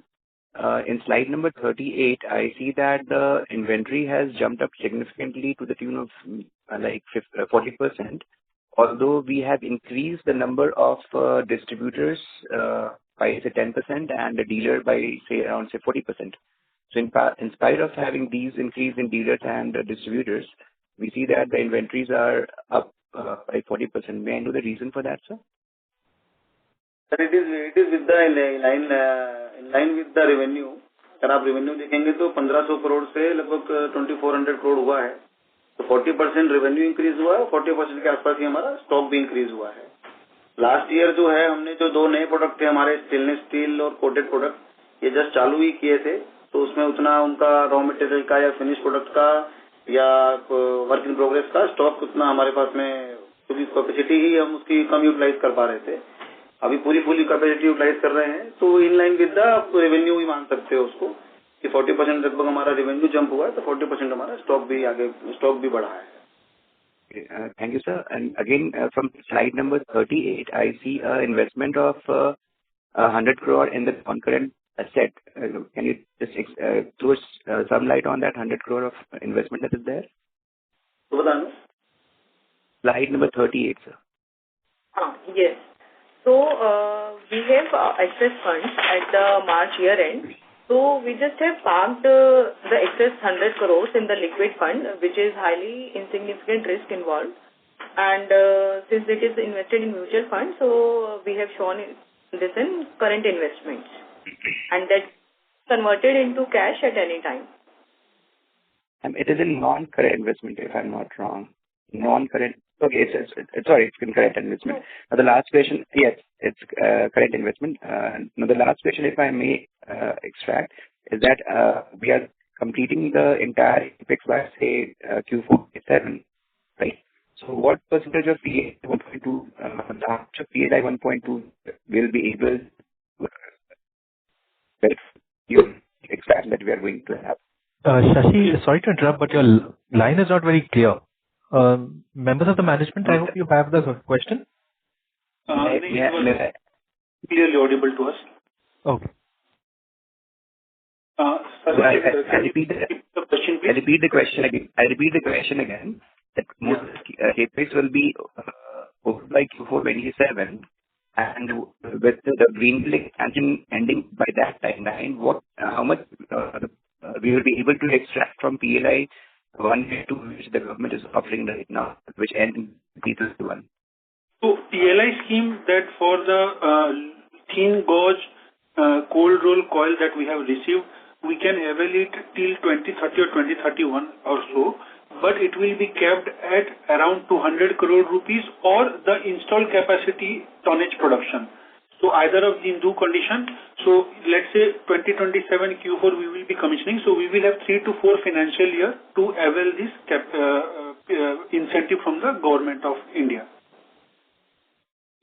In slide number 38, I see that the inventory has jumped up significantly to the tune of 40%, although we have increased the number of distributors by say 10% and the dealer by around 40%. So in spite of having these increase in dealers and distributors, we see that the inventories are up by 40%. May I know the reason for that, sir? Sir, it is with the in line with the revenue. अगर आप revenue देखेंगे तो 1500 करोड़ से लगभग 2400 करोड़ हुआ है, तो 40% revenue increase हुआ है, 40% के आसपास ही हमारा स्टॉक भी इंक्रीज हुआ है। लास्ट ईयर जो है हमने जो 2 नए प्रोडक्ट थे हमारे, स्टेनलेस स्टील और कोटेड प्रोडक्ट, ये जस्ट चालू ही किए थे, तो उसमें उतना उनका रॉ मटेरियल का या फिनिश प्रोडक्ट का या वर्क इन प्रोग्रेस का स्टॉक उतना हमारे पास में, क्योंकि कैपेसिटी ही हम उसकी कम यूटिलाइज कर पा रहे थे। अभी पूरी फुली कैपेसिटी यूटिलाइज कर रहे हैं, तो in line with the revenue ही मान सकते हो उसको कि 40% लगभग हमारा रेवेन्यू जंप हुआ है, तो 40% हमारा स्टॉक भी बढ़ा है। Thank you, sir. And again, from slide number 38, I see investment of 100 crore in the concurrent asset. Can you just throw some light on that 100 crore of investment that is there? तो बताना। Slide number 38, sir. Yes. So we have excess funds at the March year end. So we just have parked the excess 100 crores in the liquid fund, which is highly insignificant risk involved. And since it is invested in mutual fund, so we have shown this in current investments, and that converted into cash at any time. It is in non-current investment, if I'm not wrong. Non-current. Okay, it's sorry, it's in current investment. Now the last question, yes, it's current investment. Now the last question, if I may extract, is that we are completing the entire CapEx by say Q4/7, right? So what percentage of PLI 1.2, after PLI 1.2 will be able to extract that we are going to have? Shashi, sorry to interrupt, but your line is not very clear. Members of the management, I hope you have the question. Clearly audible to us. Okay. I repeat the question, please. I repeat the question again. That most CapEx will be by Q4 27, and with the greenfield expansion ending by that timeline, how much we will be able to extract from PLI 1 to which the government is offering right now, which ends in 2021? So PLI scheme, that for the thin gauge cold roll coil that we have received, we can avail it till 2030 or 2031 or so, but it will be kept at around 200 crore rupees or the installed capacity tonnage production. So either of these two conditions. So let's say 2027 Q4 we will be commissioning. So we will have 3 to 4 financial year to avail this incentive from the government of India.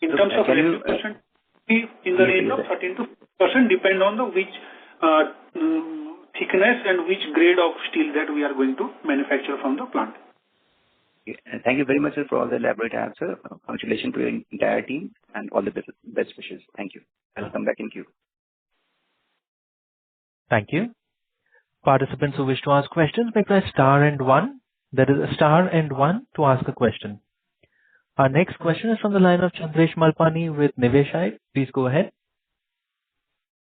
In terms of revenue percent, in the range of 13 to 14%, depend on the which thickness and which grade of steel that we are going to manufacture from the plant. Thank you very much, sir, for all the elaborate answer. Congratulations to your entire team and all the best wishes. Thank you. I'll come back in queue. Thank you. Participants who wish to ask questions may press star and one. That is star and one to ask a question. Our next question is from the line of Chandresh Malpani with Niveshaay. Please go ahead.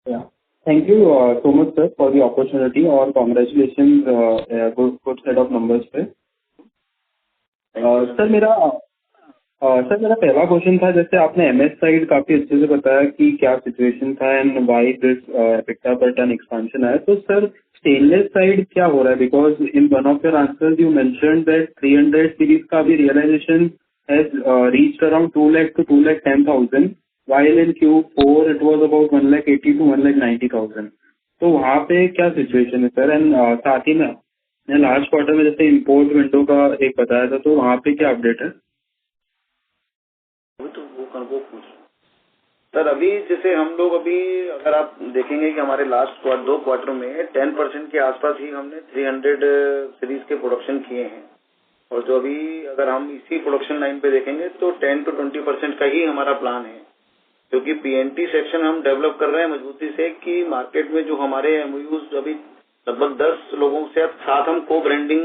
Yeah. Thank you so much, sir, for the opportunity, and congratulations, good set of numbers पे. Sir मेरा पहला question था, जैसे आपने MS side काफी अच्छे से बताया कि क्या सिचुएशन था and why this EBITDA per ton expansion है, तो सर स्टेनलेस साइड क्या हो रहा है? Because in one of your answers you mentioned that 300 series का भी realisation has reached around 2 lakh to 2,10,000, while in Q4 it was about 1,80,000 to 1,90,000. तो वहाँ पे क्या सिचुएशन है सर? एंड साथ ही में लास्ट क्वार्टर में जैसे इंपोर्ट विंडो का एक बताया था, तो वहाँ पे क्या अपडेट है? वो पूछ सर, अभी जैसे हम लोग अभी अगर आप देखेंगे कि हमारे लास्ट 2 क्वार्टर में 10% के आसपास ही हमने 300 सीरीज के प्रोडक्शन किए हैं, और जो अभी अगर हम इसी प्रोडक्शन लाइन पे देखेंगे तो 10 to 20% का ही हमारा प्लान है, क्योंकि पीएनटी सेक्शन हम डेवलप कर रहे हैं मजबूती से कि मार्केट में जो हमारे एमओयूज अभी लगभग 10 लोगों से साथ हम को ब्रांडिंग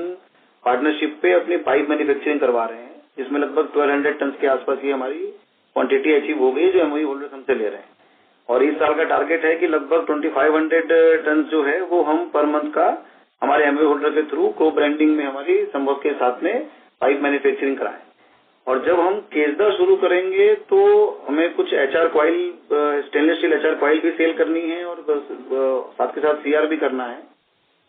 पार्टनरशिप पे अपनी पाइप मैन्युफैक्चरिंग करवा रहे हैं, जिसमें लगभग 1200 टन के आसपास ही हमारी क्वांटिटी अचीव हो गई जो एमओयू होल्डर्स हमसे ले रहे हैं। और इस साल का टारगेट है कि लगभग 2500 टन जो है वो हम पर मंथ का हमारे एमओयू होल्डर के थ्रू को ब्रांडिंग में हमारी संभव के साथ में पाइप मैन्युफैक्चरिंग कराएं। और जब हम केसदा शुरू करेंगे तो हमें कुछ HR coil, stainless steel HR coil भी सेल करनी है, और साथ के साथ सीआर भी करना है,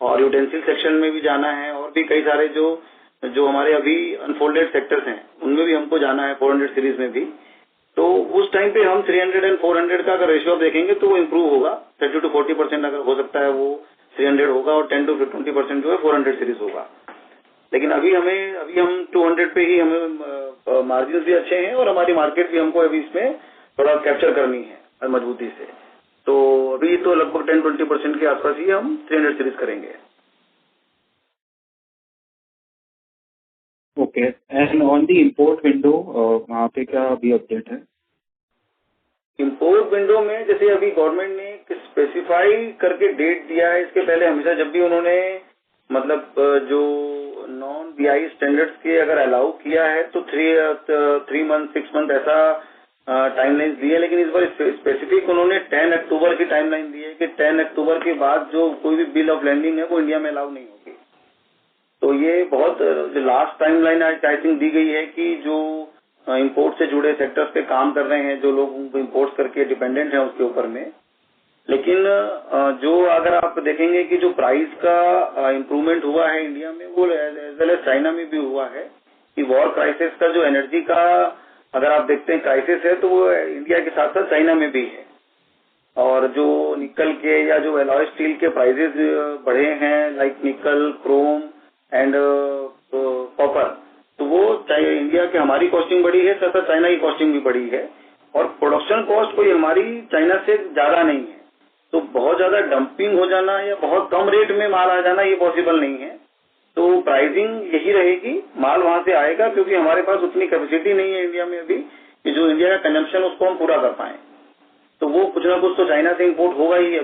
और यूटेंसिल सेक्शन में भी जाना है, और भी कई सारे जो हमारे अभी अनफोल्डेड सेक्टर्स हैं उनमें भी हमको जाना है 400 सीरीज में भी। तो उस टाइम पे हम 300 और 400 का अगर रेशियो देखेंगे तो वो इम्प्रूव होगा। 30 to 40% अगर हो सकता है वो 300 होगा, और 10 to 20% जो है 400 सीरीज होगा। लेकिन अभी हम 200 पे ही हमें मार्जिन भी अच्छे हैं, और हमारी मार्केट भी हमको अभी इसमें थोड़ा कैप्चर करनी है मजबूती से। तो अभी तो लगभग 10-20% के आसपास ही हम 300 सीरीज करेंगे। Okay, and on the import window वहाँ पे क्या अभी अपडेट है? इम्पोर्ट विंडो में जैसे अभी गवर्नमेंट ने स्पेसिफाई करके डेट दिया है, इसके पहले हमेशा जब भी उन्होंने मतलब जो नॉन बीआई स्टैंडर्ड्स के अगर अलाउ किया है तो 3 मंथ 6 मंथ ऐसा टाइमलाइन दी है, लेकिन इस बार स्पेसिफिक उन्होंने 10 अक्टूबर की टाइमलाइन दी है कि 10 अक्टूबर के बाद जो कोई भी बिल ऑफ लैंडिंग है वो इंडिया में अलाउ नहीं होगी। तो ये बहुत last timeline I think the गई है कि जो इंपोर्ट से जुड़े सेक्टर्स पे काम कर रहे हैं, जो लोग इंपोर्ट करके डिपेंडेंट हैं उसके ऊपर में। लेकिन जो अगर आप देखेंगे कि जो प्राइस का इम्प्रूवमेंट हुआ है इंडिया में, वो एज वेल एज चाइना में भी हुआ है कि वॉर क्राइसिस का जो एनर्जी का अगर आप देखते हैं क्राइसिस है तो वो इंडिया के साथ साथ चाइना में भी है। और जो निकल के या जो एलॉय स्टील के प्राइसेस बढ़े हैं लाइक निकल, क्रोम एंड कॉपर, तो वो चाहे इंडिया की हमारी कॉस्टिंग बढ़ी है, साथ साथ चाइना की कॉस्टिंग भी बढ़ी है, और प्रोडक्शन कॉस्ट कोई हमारी चाइना से ज्यादा नहीं है। तो बहुत ज्यादा डंपिंग हो जाना या बहुत कम रेट में माल आ जाना ये पॉसिबल नहीं है। तो प्राइसिंग यही रहेगी, माल वहां से आएगा, क्योंकि हमारे पास उतनी कैपेसिटी नहीं है इंडिया में अभी कि जो इंडिया का कंजम्पशन उसको हम पूरा कर पाए। तो वो कुछ ना कुछ तो चाइना से इम्पोर्ट होगा ही।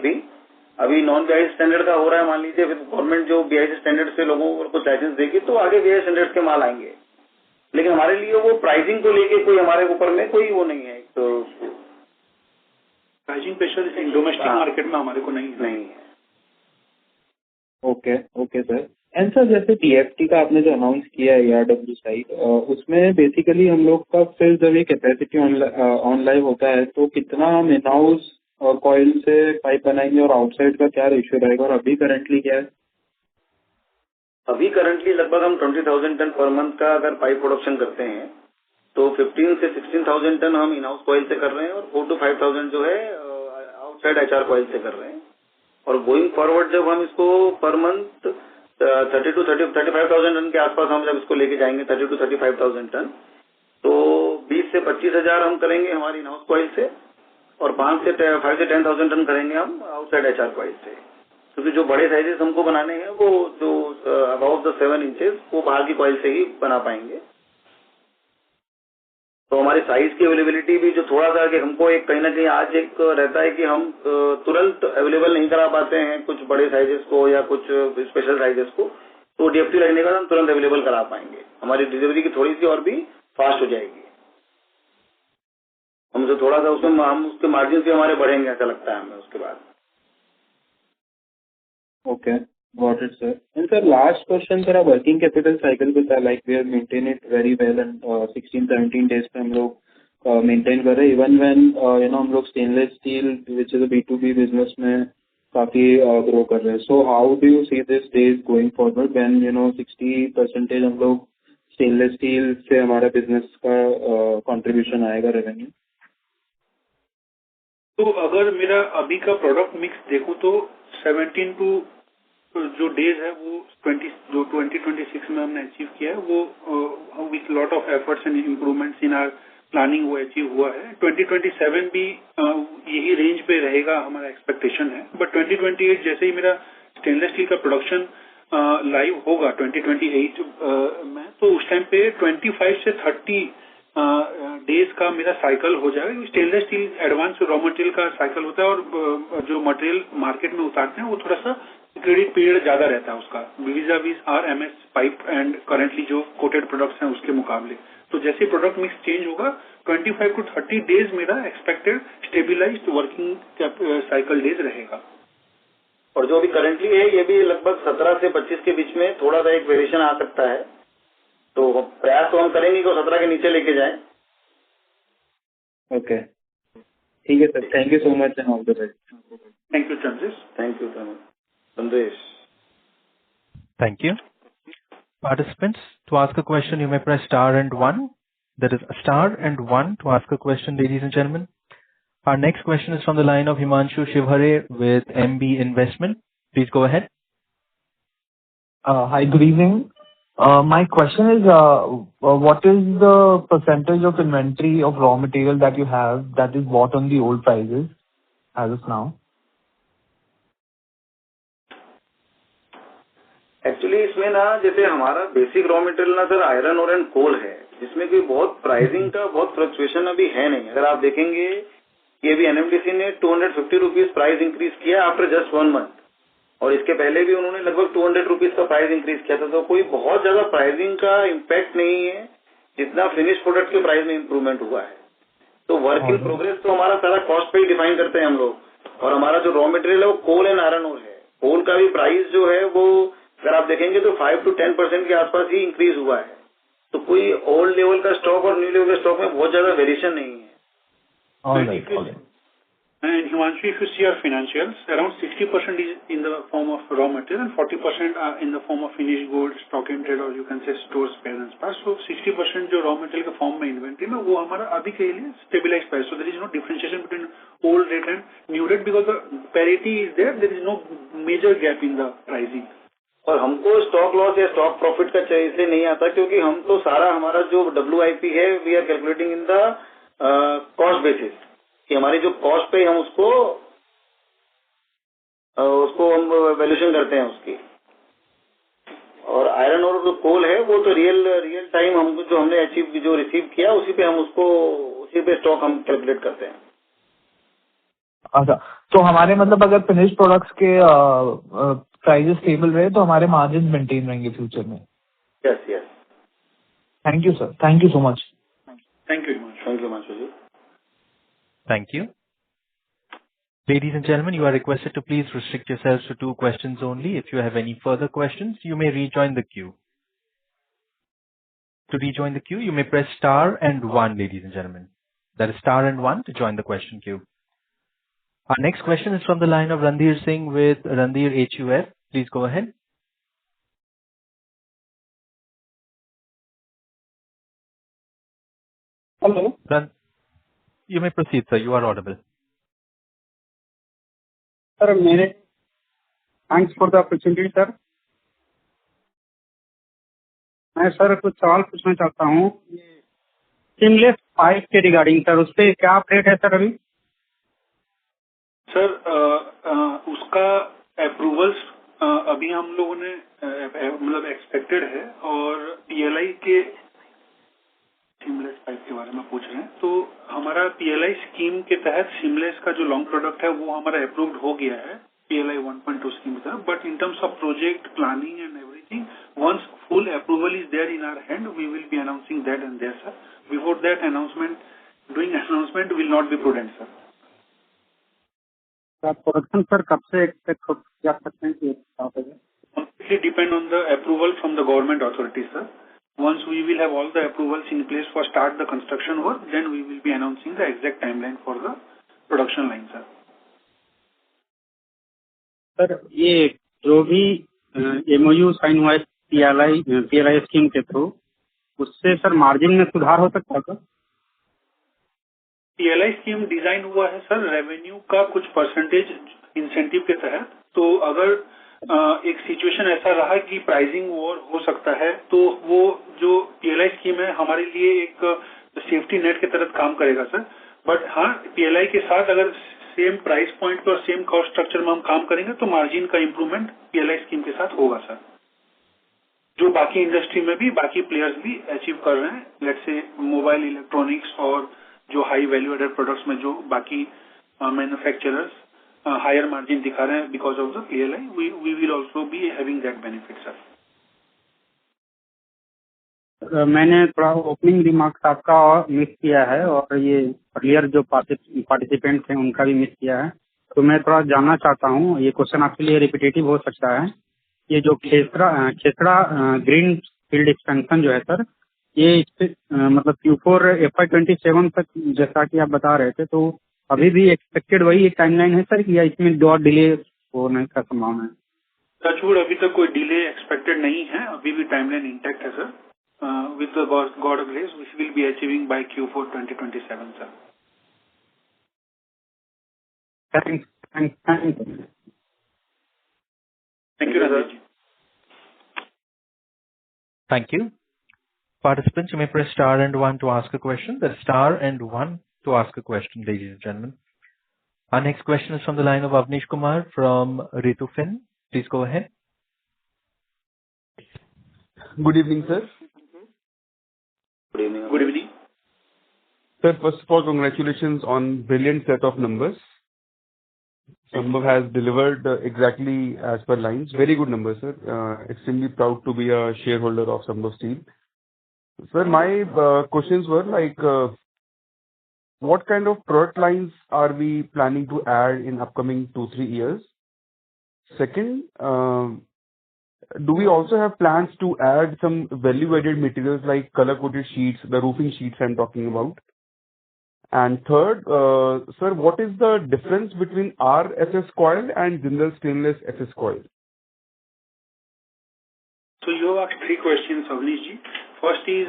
अभी नॉन बीआई स्टैंडर्ड का हो रहा है, मान लीजिए गवर्नमेंट जो बीआई स्टैंडर्ड से लोगों को कुछ लाइसेंस देगी तो आगे बीआई स्टैंडर्ड के माल आएंगे। लेकिन हमारे लिए वो प्राइसिंग को लेके कोई हमारे ऊपर में कोई वो नहीं है, तो प्राइसिंग प्रेशर डोमेस्टिक मार्केट में हमारे को नहीं है। Okay sir. एंड सर जैसे TFT का आपने जो अनाउंस किया है ARW साइड, उसमें बेसिकली हम लोग का फिर जब ये कैपेसिटी ऑन लाइव होता है तो कितना हम इन हाउस कॉइल से पाइप बनाएंगे और आउटसाइड का क्या रेशियो रहेगा, और अभी करंटली क्या है? अभी करंटली लगभग हम 20,000 टन पर मंथ का अगर पाइप प्रोडक्शन करते हैं तो 15 से 16,000 टन हम इन हाउस कॉइल से कर रहे हैं और 4 to 5,000 जो है आउटसाइड HR कॉइल से कर रहे हैं। और गोइंग फॉरवर्ड जब हम इसको पर मंथ 30 to 35,000 टन के आसपास हम जब इसको लेके जाएंगे 30 to 35,000 टन, तो 20 से 25,000 हम करेंगे हमारी इन हाउस कॉइल से और 5 से 10,000 टन करेंगे हम आउटसाइड HR कॉइल से, क्योंकि जो बड़े साइजेस हमको बनाने हैं वो जो अबाउट द 7 इंचेस वो बाहर की कॉइल से ही बना पाएंगे। तो हमारी साइज की अवेलेबिलिटी भी जो थोड़ा सा कि हमको एक कहीं ना कहीं आज एक रहता है कि हम तुरंत अवेलेबल नहीं करा पाते हैं कुछ बड़े साइजेस को या कुछ स्पेशल साइजेस को, तो DFT लगने का हम तुरंत अवेलेबल करा पाएंगे, हमारी डिलीवरी की थोड़ी सी और भी फास्ट हो जाएगी। हमसे थोड़ा सा उसमें हम उसके मार्जिन भी हमारे बढ़ेंगे ऐसा लगता है हमें उसके बाद। Okay, got it sir. And sir last question sir, working capital cycle पे था, like we have maintain it very well and 16-17 days पे हम लोग मेंटेन कर रहे हैं, इवन व्हेन हम लोग stainless steel which is a B2B business में काफी ग्रो कर रहे हैं। So how do you see this days going forward when 60% हम लोग स्टेनलेस स्टील से हमारा बिजनेस का कंट्रीब्यूशन आएगा रेवेन्यू? तो अगर मेरा अभी का प्रोडक्ट मिक्स देखूं तो 17 टू जो डेज है वो 2026 में हमने अचीव किया है, वो with lot of efforts and improvements in our planning वो अचीव हुआ है। 2027 भी यही रेंज पे रहेगा हमारा एक्सपेक्टेशन है, बट 2028 जैसे ही मेरा स्टेनलेस स्टील का प्रोडक्शन लाइव होगा 2028 में, तो उस टाइम पे 25 से 30 डेज का मेरा साइकिल हो जाएगा। Stainless steel advance raw material का साइकिल होता है और जो मटेरियल मार्केट में उतारते हैं वो थोड़ा सा क्रेडिट पीरियड ज्यादा रहता है उसका विज़ आर MS पाइप एंड करेंटली जो कोटेड प्रोडक्ट्स हैं उसके मुकाबले। तो जैसे प्रोडक्ट मिक्स चेंज होगा 25 to 30 डेज मेरा expected stabilised working cycle days रहेगा। और जो अभी करंटली है ये भी लगभग 17 से 25 के बीच में थोड़ा सा एक वेरिएशन आ सकता है, तो प्रयास तो हम करेंगे कि 17 के नीचे लेके जाएं। ओके, ठीक है sir, thank you so much and all the best. Thank you Chandresh. Thank you Sandesh. Thank you. Participants, to ask a question, you may press star and 1. That is star and 1 to ask a question, ladies and gentlemen. Our next question is from the line of Himanshu Shivhare with MB Investment. Please go ahead. Hi, good evening. My question is, what is the percentage of inventory of raw material that you have that is bought on the old prices as of now? Actually इसमें ना जैसे हमारा basic raw material ना sir iron और and coal है, जिसमें कोई बहुत प्राइसिंग का बहुत फ्लक्चुएशन अभी है नहीं। अगर आप देखेंगे कि अभी NMDC ने 250 रुपीज प्राइस इंक्रीज किया आफ्टर जस्ट 1 मंथ, और इसके पहले भी उन्होंने लगभग 200 रुपीज का प्राइस इंक्रीज किया था। तो कोई बहुत ज्यादा प्राइसिंग का इम्पैक्ट नहीं है जितना फिनिश प्रोडक्ट के प्राइस में इम्प्रूवमेंट हुआ है। तो वर्क इन प्रोग्रेस तो हमारा सारा कॉस्ट पे ही डिफाइन करते हैं हम लोग, और हमारा जो रॉ मटेरियल है वो कोल एंड आयरन और है। कोल का भी प्राइस जो है वो अगर आप देखेंगे तो 5 to 10% के आसपास ही इंक्रीज हुआ है। तो कोई ओल्ड लेवल का स्टॉक और न्यू लेवल का स्टॉक में बहुत ज्यादा वेरिएशन नहीं है। And Himanshu, if you see our financials, around 60% is in the form of raw material and 40% are in the form of finished goods, stock in trade, or you can say stores, spare and spares. So 60% जो raw material के form में inventory में वो हमारा अभी के लिए stabilized price. So there is no differentiation between old rate and new rate because the parity is there. There is no major gap in the pricing. और हमको स्टॉक लॉस या स्टॉक प्रॉफिट का इसलिए नहीं आता क्योंकि हम तो सारा हमारा जो WIP है we are calculating in the cost basis, कि हमारी जो कॉस्ट पे हम उसको हम वैल्यूएशन करते हैं उसकी। और आयरन और जो कोल है वो तो रियल टाइम हमको जो हमने अचीव जो रिसीव किया उसी पे स्टॉक हम कैलकुलेट करते हैं। अच्छा, तो हमारे मतलब अगर फिनिश प्रोडक्ट्स के प्राइजेस स्टेबल रहे तो हमारे मार्जिन मेंटेन रहेंगे फ्यूचर में? Yes. Thank you, sir. Thank you so much. Thank you very much. Thank you, Himanshu. Thank you. Ladies and gentlemen, you are requested to please restrict yourselves to 2 questions only. If you have any further questions, you may rejoin the queue. To rejoin the queue, you may press star and 1, ladies and gentlemen. That is star and 1 to join the question queue. Our next question is from the line of Randhir Singh with Randhir HUF. Please go ahead. Hello. You may proceed, sir. You are audible. Sir मेरे thanks for the opportunity sir. मैं sir कुछ सवाल पूछना चाहता हूँ seamless pipe के regarding sir. उस पर क्या अपडेट है सर अभी? सर उसका अप्रूवल्स अभी हम लोगों ने मतलब एक्सपेक्टेड है और पीएलआई के सीमलेस पाइप के बारे में पूछ रहे हैं तो हमारा पीएलआई स्कीम के तहत सीमलेस का जो लॉन्ग प्रोडक्ट है वो हमारा अप्रूव्ड हो गया है पीएलआई 1.2 स्कीम की तरफ. But in terms of project planning and everything once full approval is there in our hand we will be announcing that and there sir. Before that doing announcement will not be prudent sir. Production sir कब से expect कर सकते हैं कि completely depend on the approval from the government authorities, sir. Once we will have all the approvals in place for start the construction work, then we will be announcing the exact timeline for the production line, sir. Sir ये जो भी MOU sign हुआ है PLI scheme के through उससे sir margin में सुधार हो सकता है क्या? पीएलआई स्कीम डिजाइन हुआ है सर रेवेन्यू का कुछ परसेंटेज इंसेंटिव के तहत. तो अगर एक सिचुएशन ऐसा रहा कि प्राइसिंग वॉर हो सकता है तो वो जो पीएलआई स्कीम है हमारे लिए एक सेफ्टी नेट के तहत काम करेगा सर. बट हाँ पीएलआई के साथ अगर सेम प्राइस पॉइंट पर सेम कॉस्ट स्ट्रक्चर में हम काम करेंगे तो मार्जिन का इम्प्रूवमेंट पीएलआई स्कीम के साथ होगा सर. जो बाकी इंडस्ट्री में भी बाकी प्लेयर्स भी अचीव कर रहे हैं. लेट्स से मोबाइल इलेक्ट्रॉनिक्स और जो हाई वैल्यू एडेड प्रोडक्ट्स में जो बाकी मैन्युफैक्चरर्स हायर मार्जिन दिखा रहे हैं because of the PLI we will also be having that benefit sir. मैंने थोड़ा ओपनिंग रिमार्क्स आपका मिस किया है और ये अर्लियर जो पार्टिसिपेंट थे उनका भी मिस किया है. तो मैं थोड़ा जानना चाहता हूँ ये क्वेश्चन आपके लिए रिपीटेटिव हो सकता है. ये जो खेसरा ग्रीन फील्ड एक्सपेंशन जो है सर ये मतलब Q4 FY27 तक जैसा कि आप बता रहे थे तो अभी भी एक्सपेक्टेड वही एक टाइमलाइन है सर या इसमें और डिले होने का संभावना है? टचवुड अभी तक कोई डिले एक्सपेक्टेड नहीं है. अभी भी टाइमलाइन इंटैक्ट है sir. With the god grace we will be achieving by Q4 2027 sir. Thank you Rajesh ji. Thank you. Participants, you may press star and 1 to ask a question. That's star and 1 to ask a question, ladies and gentlemen. Our next question is from the line of Avnish Kumar from Ritufin. Please go ahead. Good evening, sir. Good evening. Good evening. Sir, first of all, congratulations on brilliant set of numbers. Sambhav has delivered exactly as per lines. Very good numbers, sir. Extremely proud to be a shareholder of Sambhav Steel. Sir, my questions were like, what kind of product lines are we planning to add in upcoming 2-3 years? Second, do we also have plans to add some value-added materials like color-coated sheets, the roofing sheets I'm talking about? And third, sir, what is the difference between our SS coil and Jindal Stainless SS coil? So you have asked 3 questions, Avnish ji. First is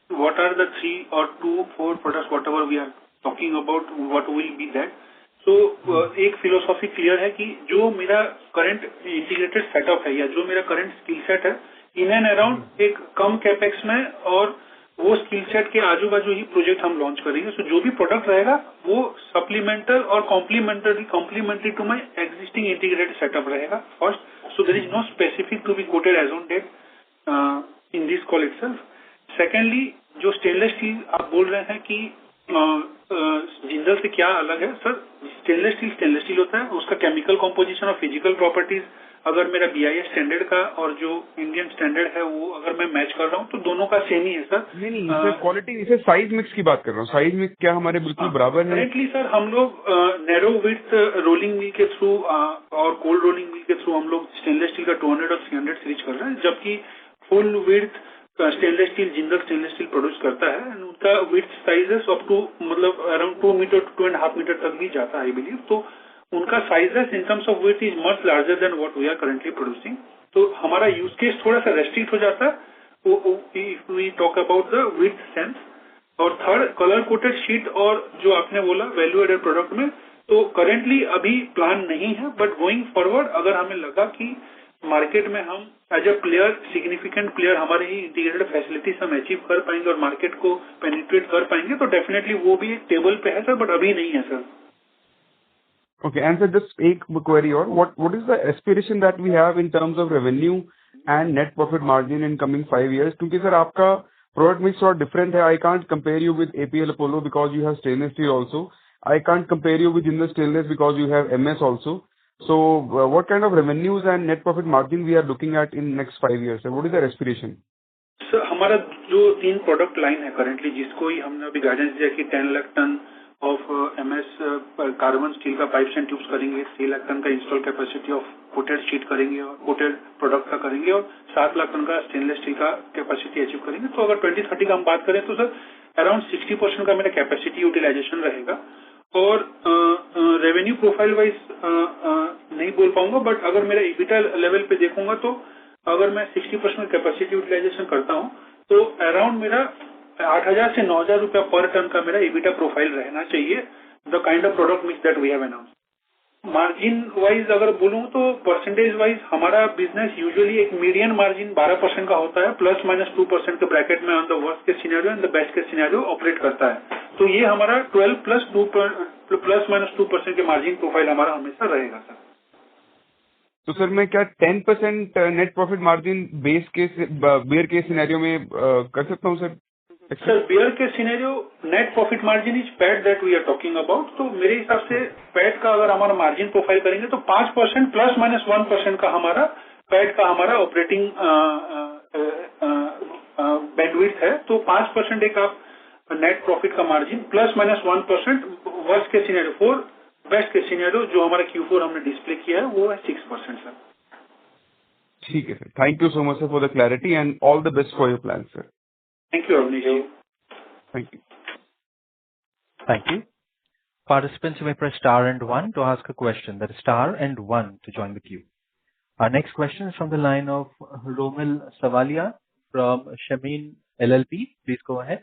what are the 3 or 2, 4 products, whatever we are talking about, what will be that? So एक philosophy clear है कि जो मेरा current integrated setup है या जो मेरा current skill set है इन एंड अराउंड एक कम कैपेक्स में और वो स्किल सेट के आजू बाजू ही प्रोजेक्ट हम लॉन्च करेंगे. सो जो भी प्रोडक्ट रहेगा वो सप्लीमेंटल और complementary to my existing integrated setup रहेगा first. So there is no specific to be quoted as on date in this call itself. Secondly जो स्टेनलेस स्टील आप बोल रहे हैं कि जिंदल से क्या अलग है सर. स्टेनलेस स्टील होता है. उसका केमिकल कॉम्पोजिशन और फिजिकल प्रॉपर्टीज अगर मेरा BIS स्टैंडर्ड का और जो इंडियन स्टैंडर्ड है वो अगर मैं मैच कर रहा हूँ तो दोनों का सेम ही है सर। नहीं सर, क्वालिटी इसे साइज मिक्स की बात कर रहा हूँ। साइज मिक्स क्या हमारे बिल्कुल बराबर है? करेंटली सर हम लोग नैरो विड्थ रोलिंग मिल के थ्रू और कोल्ड रोलिंग मिल के थ्रू हम लोग स्टेनलेस स्टील का 200 और 300 सीरीज कर रहे हैं, जबकि full width stainless steel Jindal stainless steel produce करता है। उनका विड्थ साइजेस अप टू मतलब अराउंड 2 मीटर 2.5 मीटर तक भी जाता है आई बिलीव। तो उनका sizes in terms of width is much larger than what we are currently producing. तो हमारा यूज केस थोड़ा सा रेस्ट्रिक्ट हो जाता है if we talk about the width sense. और थर्ड, कलर कोटेड शीट और जो आपने बोला वैल्यू एडेड प्रोडक्ट में, तो करेंटली अभी प्लान नहीं है, बट गोइंग फॉरवर्ड अगर हमें लगा कि मार्केट में हम as a player significant player हमारे ही इंटीग्रेटेड फैसिलिटीज हम अचीव कर पाएंगे और मार्केट को पेनिट्रेट कर पाएंगे, तो डेफिनेटली वो भी एक टेबल पे है सर, बट अभी नहीं है sir. Okay, and sir, just एक query और what is the aspiration that we have in terms of revenue and net profit margin in coming 5 years? क्योंकि सर आपका product mix थोड़ा different है. I can't compare you with APL Apollo because you have stainless steel also. I can't compare you with Jindal Stainless because you have MS also. So, what kind of revenues and net profit margin we are looking at in next 5 years? Sir, what is the aspiration? Sir हमारा जो 3 product line है currently, जिसको ही हमने अभी guidance दिया कि 10 lakh ton of MS carbon steel का pipes and tubes करेंगे, 3 लाख टन का install capacity of coated sheet करेंगे और कोटेड प्रोडक्ट का करेंगे, और 7 लाख टन का स्टेनलेस स्टील का कैपेसिटी अचीव करेंगे। तो अगर 2030 का हम बात करें तो सर अराउंड 60% का मेरा कैपेसिटी यूटिलाइजेशन रहेगा। और रेवेन्यू प्रोफाइल वाइज नहीं बोल पाऊंगा, बट अगर मेरा EBITDA लेवल पे देखूंगा तो अगर मैं 60% कैपेसिटी यूटिलाइजेशन करता हूं तो अराउंड मेरा 8,000 से 9,000 रुपया पर टन का मेरा EBITDA प्रोफाइल रहना चाहिए, the kind of product mix that we have announce. Margin wise अगर बोलूं तो परसेंटेज वाइज हमारा बिजनेस यूजुअली एक मीडियन मार्जिन 12% का होता है, ±2% के ब्रैकेट में on the worst case scenario and the best case scenario operate करता है। तो ये हमारा 12 + 2% के मार्जिन प्रोफाइल हमारा हमेशा रहेगा सर। तो सर मैं क्या 10% net profit margin bear case scenario में कर सकता हूँ sir? Sir bear case scenario net profit margin is PAT that we are talking about. तो मेरे हिसाब से पैट का अगर हमारा मार्जिन प्रोफाइल करेंगे तो 5% ±1% का हमारा पैट का हमारा ऑपरेटिंग बैंडविड्थ है। तो 5% एक आप नेट प्रॉफिट का margin ±1% worst case scenario, for best case scenario जो हमारा Q4 हमने डिस्प्ले किया है वो है 6% सर। ठीक है sir, thank you so much sir for the clarity and all the best for your plan sir. Thank you, Avnish. Thank you. Thank you. Participants, you may press star and 1 to ask a question. That is star and 1 to join the queue. Our next question is from the line of Romil Savalia from Shamin LLP. Please go ahead.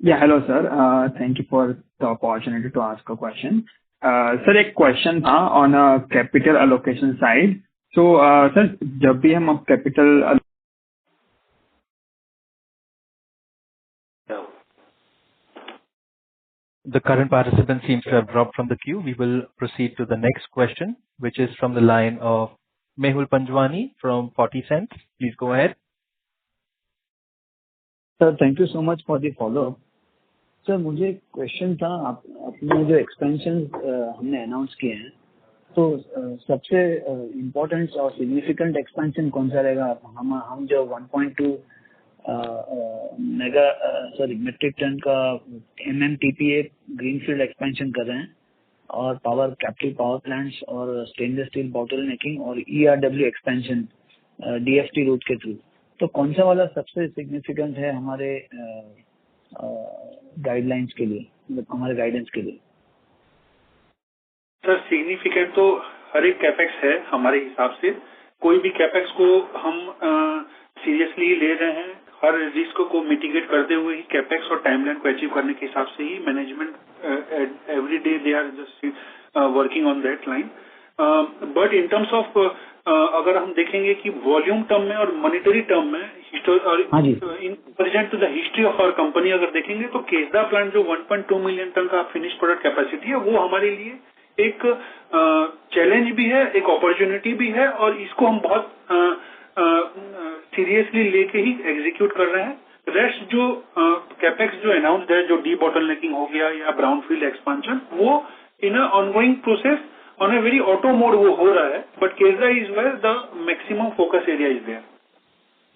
Yeah, hello sir. Thank you for the opportunity to ask a question. Sir, एक question था on a capital allocation side. So, sir, जब भी हम capital The current participant seems to have dropped from the queue. We will proceed to the next question, which is from the line of Mehul Panjwani from 40 Cents. Please go ahead. Sir, thank you so much for the follow-up. Sir, मुझे question था, अपने जो expansion हमने announce किए हैं तो सबसे important और सिग्निफिकेंट एक्सपेंशन कौन सा रहेगा? हम जो 1.2 मेट्रिक टन का MMTPA ग्रीनफील्ड एक्सपेंशन कर रहे हैं और कैपिटल पावर प्लांट्स और स्टेनलेस स्टील बॉटल मेकिंग और ERW एक्सपेंशन DFT रूट के थ्रू, तो कौन सा वाला सबसे सिग्निफिकेंट है हमारे गाइडलाइंस के लिए, मतलब हमारे गाइडेंस के लिए? सर सिग्निफिकेंट तो हर एक कैपेक्स है हमारे हिसाब से। कोई भी कैपेक्स को हम सीरियसली ले रहे हैं, हर रिस्क को मिटिगेट करते हुए ही कैपेक्स और टाइमलाइन को अचीव करने के हिसाब से ही management every day they are just working on that line. But in terms of अगर हम देखेंगे कि वॉल्यूम टर्म में और मॉनेटरी टर्म में in present to the history of our company अगर देखेंगे तो केसदा प्लांट जो 1.2 मिलियन टन का फिनिश प्रोडक्ट कैपेसिटी है वो हमारे लिए एक चैलेंज भी है, एक अपॉर्चुनिटी भी है, और इसको हम बहुत सीरियसली लेके ही एग्जीक्यूट कर रहे हैं। रेस्ट जो कैपेक्स जो अनाउंस्ड है, जो डी बॉटलनेकिंग हो गया या ब्राउनफील्ड एक्सपेंशन, वो in ongoing process on a very auto mode वो हो रहा है, बट केजा is where the maximum focus area is there.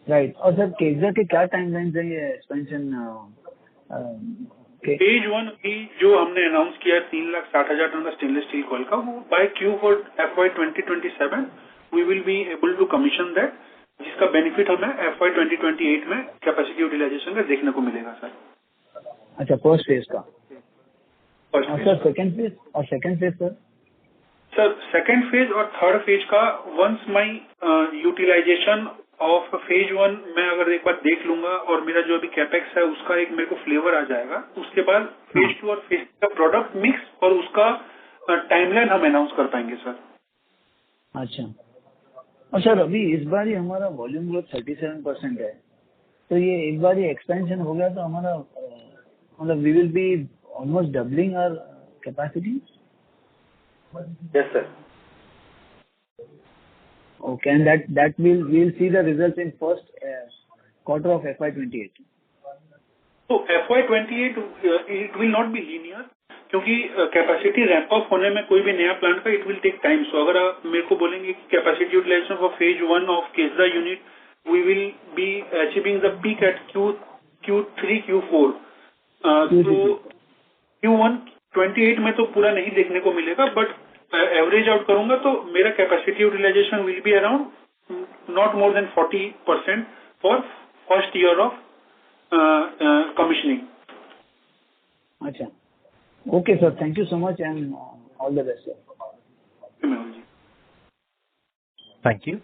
Right. और सर केजा के क्या टाइमलाइंस है ये एक्सपेंशन फेज 1 भी जो हमने अनाउंस किया 3,60,000 टन का स्टेनलेस स्टील कॉल का, वो by Q4 FY 2027 we will be able to commission that, जिसका बेनिफिट हमें FY 2028 में कैपेसिटी यूटिलाइजेशन का देखने को मिलेगा सर। अच्छा, फर्स्ट फेज का। फर्स्ट सर सेकंड फेज और second phase sir second phase और थर्ड फेज का once my utilisation of phase 1 मैं अगर एक बार देख लूंगा और मेरा जो अभी कैपेक्स है उसका एक मेरे को फ्लेवर आ जाएगा, उसके बाद फेज 2 और फेज का प्रोडक्ट मिक्स और उसका टाइमलाइन हम अनाउंस कर पाएंगे सर। अच्छा। और सर अभी इस बार ही हमारा वॉल्यूम ग्रोथ 37% है, तो ये एक बार ये एक्सपेंशन हो गया तो हमारा मतलब we will be almost doubling our capacity. Yes sir. Okay, and that we'll see the results in first quarter of FY 28. So FY 28 it will not be linear, क्योंकि कैपेसिटी रैंप अप होने में कोई भी नया plant का it will take time. So अगर आप मेरे को बोलेंगे कि capacity utilisation for phase 1 of Kesra unit we will be achieving the peak at Q3 Q4, तो Q1 28 में तो पूरा नहीं देखने को मिलेगा, बट एवरेज आउट करूंगा तो मेरा capacity utilisation will be around not more than 40% for first year of commissioning. अच्छा, okay sir, thank you so much and all the best sir. Thank you.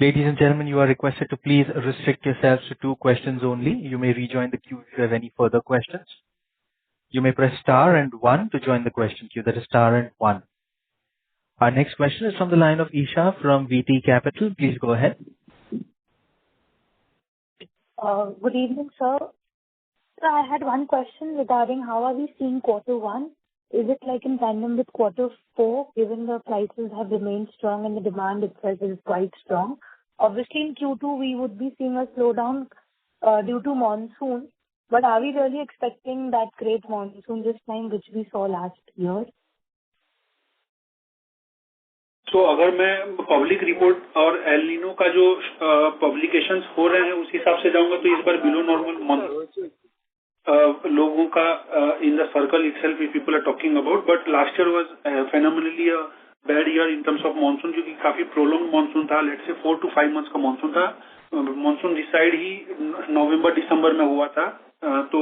Ladies and gentlemen, you are requested to please restrict yourselves to 2 questions only. You may rejoin the queue if you have any further questions. You may press star and 1 to join the question queue. That is star and 1. Our next question is from the line of Isha from VT Capital. Please go ahead. Good evening, sir. So I had one question regarding how are we seeing quarter 1? Is it like in tandem with quarter 4, given the prices have remained strong and the demand itself is quite strong? Obviously, in Q2, we would be seeing a slowdown due to monsoon. But are we really expecting that great monsoon this time, which we saw last year? तो अगर मैं public report और El Nino का जो publications हो रहे हैं उस हिसाब से जाऊंगा तो इस बार बिलो नॉर्मल मंथ लोगों का in the circle itself people are talking about, but last year was phenomenally a bad year in terms of monsoon, क्योंकि काफी प्रोलॉन्ग मानसून था। लेट्स से 4 to 5 months का मानसून था। मानसून डिसाइड ही नवंबर दिसंबर में हुआ था। तो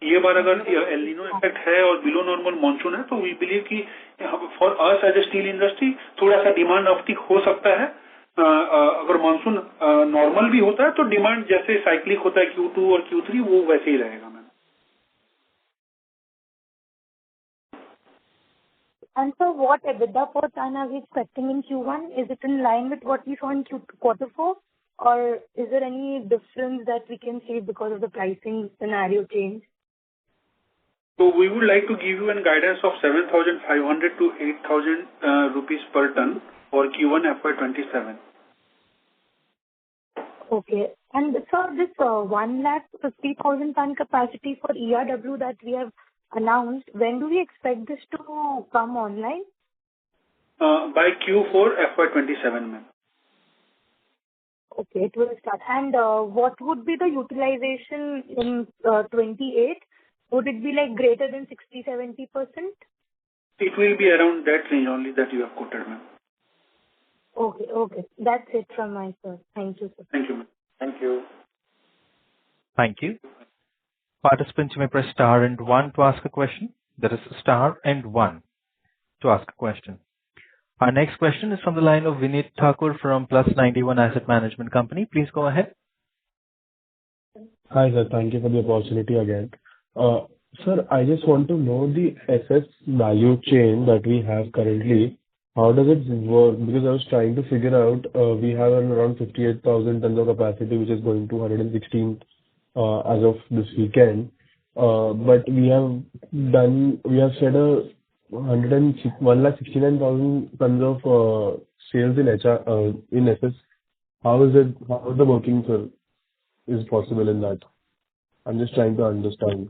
ये बार अगर एल नीनो इफेक्ट है और बिलो नॉर्मल मानसून है तो वी बिलीव कि for us as a steel industry थोड़ा सा डिमांड अपटिक हो सकता है। अगर मानसून नॉर्मल भी होता है तो डिमांड जैसे साइक्लिक होता है Q2 और Q3 वो वैसे ही रहेगा। Ma'am And so what EBITDA per ton are we expecting in Q1? Is it in line with what we saw in quarter 4? Or is there any difference that we can see because of the pricing scenario change? So we would like to give you a guidance of 7,500 to 8,000 rupees per ton for Q1 FY 27. Okay. And so this 1,50,000 ton capacity for ERW that we have announced, when do we expect this to come online? By Q4 FY 27, ma'am. Okay, it will start. And what would be the utilization in 28? Would it be like greater than 60-70%? It will be around that range only that you have quoted, ma'am. Okay. That's it from my side. Thank you, sir. Thank you, ma'am. Thank you. Thank you. Participants, you may press star and 1 to ask a question. That is star and 1 to ask a question. Our next question is from the line of Vineet Thakur from Plus 91 Asset Management Company. Please go ahead. Hi, sir. Thank you for the opportunity again. Sir, I just want to know the SS value chain that we have currently. How does it work? Because I was trying to figure out, we have around 58,000 tons of capacity, which is going to 116 as of this weekend. But we have said 169,000 tons of sales in SS. How is the working, sir, is possible in that? I'm just trying to understand.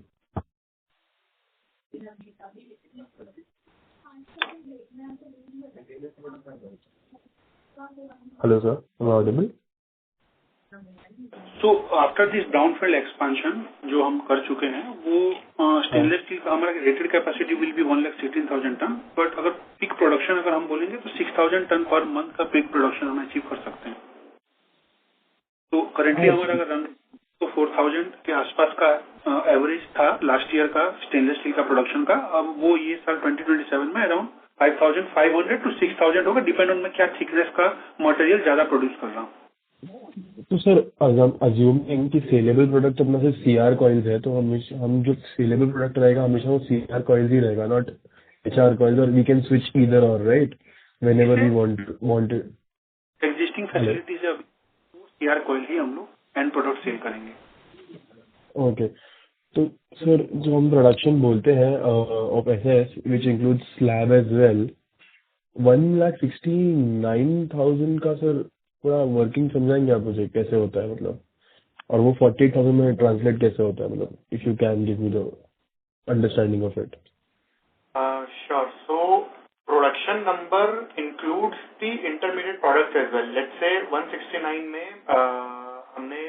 Hello, sir. Am I audible? So after this brownfield expansion जो हम कर चुके हैं वो stainless steel का हमारा rated capacity will be 1,16,000 ton, but अगर peak production अगर हम बोलेंगे तो 6,000 टन पर मंथ का पीक प्रोडक्शन हम अचीव कर सकते हैं. तो करेंटली हमारा अगर रन तो 4,000 के आसपास का एवरेज था लास्ट ईयर का स्टेनलेस स्टील का प्रोडक्शन का. अब वो ये साल 2027 में अराउंड 5,500 to 6,000 होगा, डिपेंड ऑन मैं क्या थिकनेस का मटेरियल ज्यादा प्रोड्यूस कर रहा हूँ. तो सर अज्यूमिंग कि सेलेबल प्रोडक्ट अपना सिर्फ सीआर कॉइल्स है, तो हम जो सेलेबल प्रोडक्ट रहेगा हमेशा वो सीआर कॉइल्स ही रहेगा, नॉट एचआर कॉइल्स, और वी कैन स्विच ईदर और right whenever we want. Existing facilities है सीआर कॉइल ही हम लोग एंड प्रोडक्ट सेल करेंगे. ओके. तो सर जो हम प्रोडक्शन बोलते हैं of SS which include slab as well, 1,69,000 का सर पूरा वर्किंग समझाएंगे आप मुझे कैसे होता है मतलब, और वो 48,000 में ट्रांसलेट कैसे होता है मतलब, if you can give me the understanding of it. Sure. So production number includes the intermediate products as well. Let's say 169 में हमने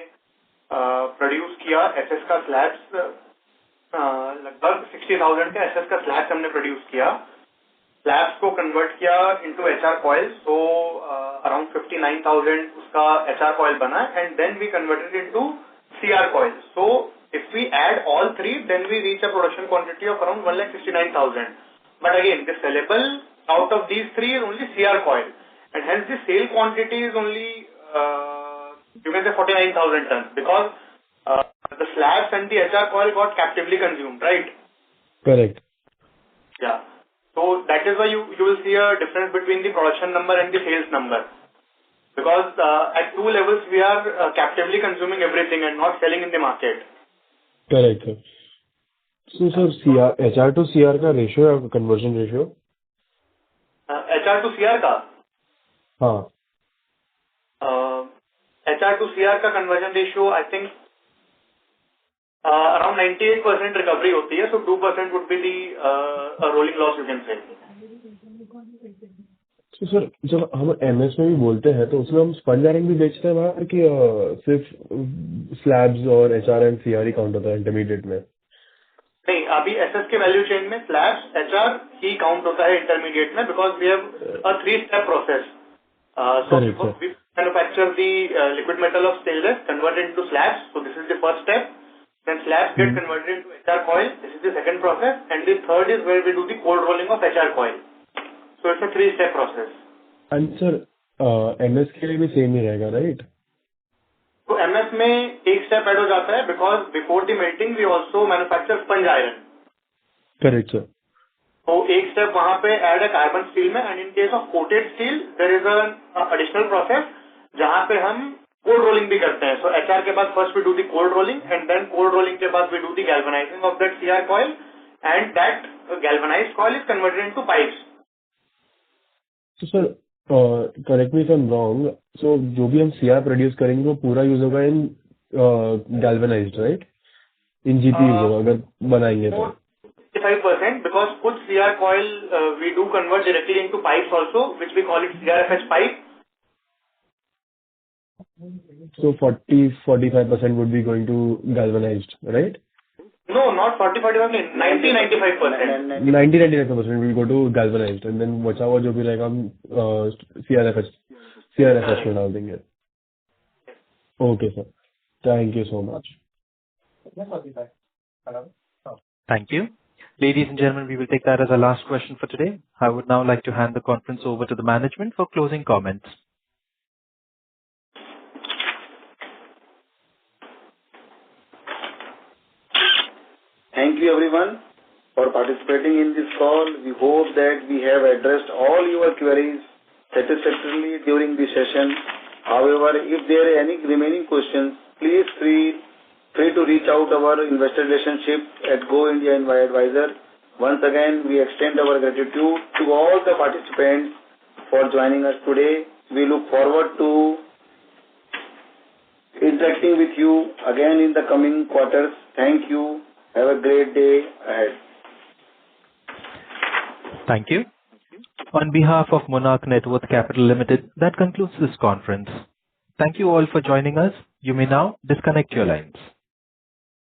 प्रोड्यूस किया एसएस का स्लैब्स, लगभग 60,000 का एसएस का स्लैब्स हमने प्रोड्यूस किया. स्लैब्स को कन्वर्ट किया इनटू एचआर कॉइल्स, तो अराउंड 59,000 उसका एचआर कॉइल बना, and then we converted into CR coils. So if we add all three, then we reach a production quantity of around 1,69,000. But again, the sellable out of these three is only CR coil, and hence the sale quantity is only you can say 49,000 tons, because the slabs and the HR coil got captively consumed, right? Correct. Yeah. So that is why you will see a difference between the production number and the sales number, because at two levels we are captively consuming everything and not selling in the market. Correct sir. So sir HR to CR का ratio या conversion ratio? HR to CR का? हाँ. HR to CR का conversion ratio I think around 98% recovery होती है, सो 2% would be the rolling loss you can say. तो sir जब हम एमएस में भी बोलते हैं तो उसमें हम स्पंज आयरन भी बेचते हैं बाहर, कि सिर्फ स्लैब्स और एचआर एंड सीआर ही काउंट होता है इंटरमीडिएट में? नहीं, अभी एसएस के वैल्यू चेन में स्लैब्स एचआर ही काउंट होता है इंटरमीडिएट में, because we have a 3-step process. So we manufacture the liquid metal of stainless, converted into slabs, so this is the first step. Then slabs get converted into HR coil. This is the second process, and the third is where we do the cold rolling of HR coil. So it's a 3-step process. And sir, MS के लिए भी same ही रहेगा, right? तो MS में एक step add हो जाता है, because before the melting we also manufacture sponge iron. Correct sir. तो एक स्टेप वहां पे ऐड है कार्बन स्टील में, and in case of coated steel there is an additional process जहां पे हम कोल्ड रोलिंग भी करते हैं. सो एचआर के बाद first we do the cold rolling, and then cold rolling के बाद we do the galvanising of that CR coil, and that galvanised coil is converted into pipes. तो sir correct me if I am wrong, so जो भी हम CR produce करेंगे वो पूरा use होगा in galvanised, right? In GP use होगा अगर बनाएंगे तो? 55%, because कुछ CR coil we do convert directly into pipes also, which we call it CRFH pipe. So 40-45% would be going to galvanized, right? No, not 40-45%, 90-95%. 90-95% will go to galvanized, and then बचा हुआ जो भी रहेगा हम CRFH में डाल देंगे. Okay sir, thank you so much. Thank you. Ladies and gentlemen, we will take that as our last question for today. I would now like to hand the conference over to the management for closing comments. Thank you everyone for participating in this call. We hope that we have addressed all your queries satisfactorily during the session. However, if there are any remaining questions, please feel free to reach out our investor relationship at Go India Advisor. Once again, we extend our gratitude to all the participants for joining us today. We look forward to interacting with you again in the coming quarters. Thank you. Have a great day ahead. Thank you. On behalf of Monarch Networth Capital Limited, that concludes this conference. Thank you all for joining us. You may now disconnect your lines.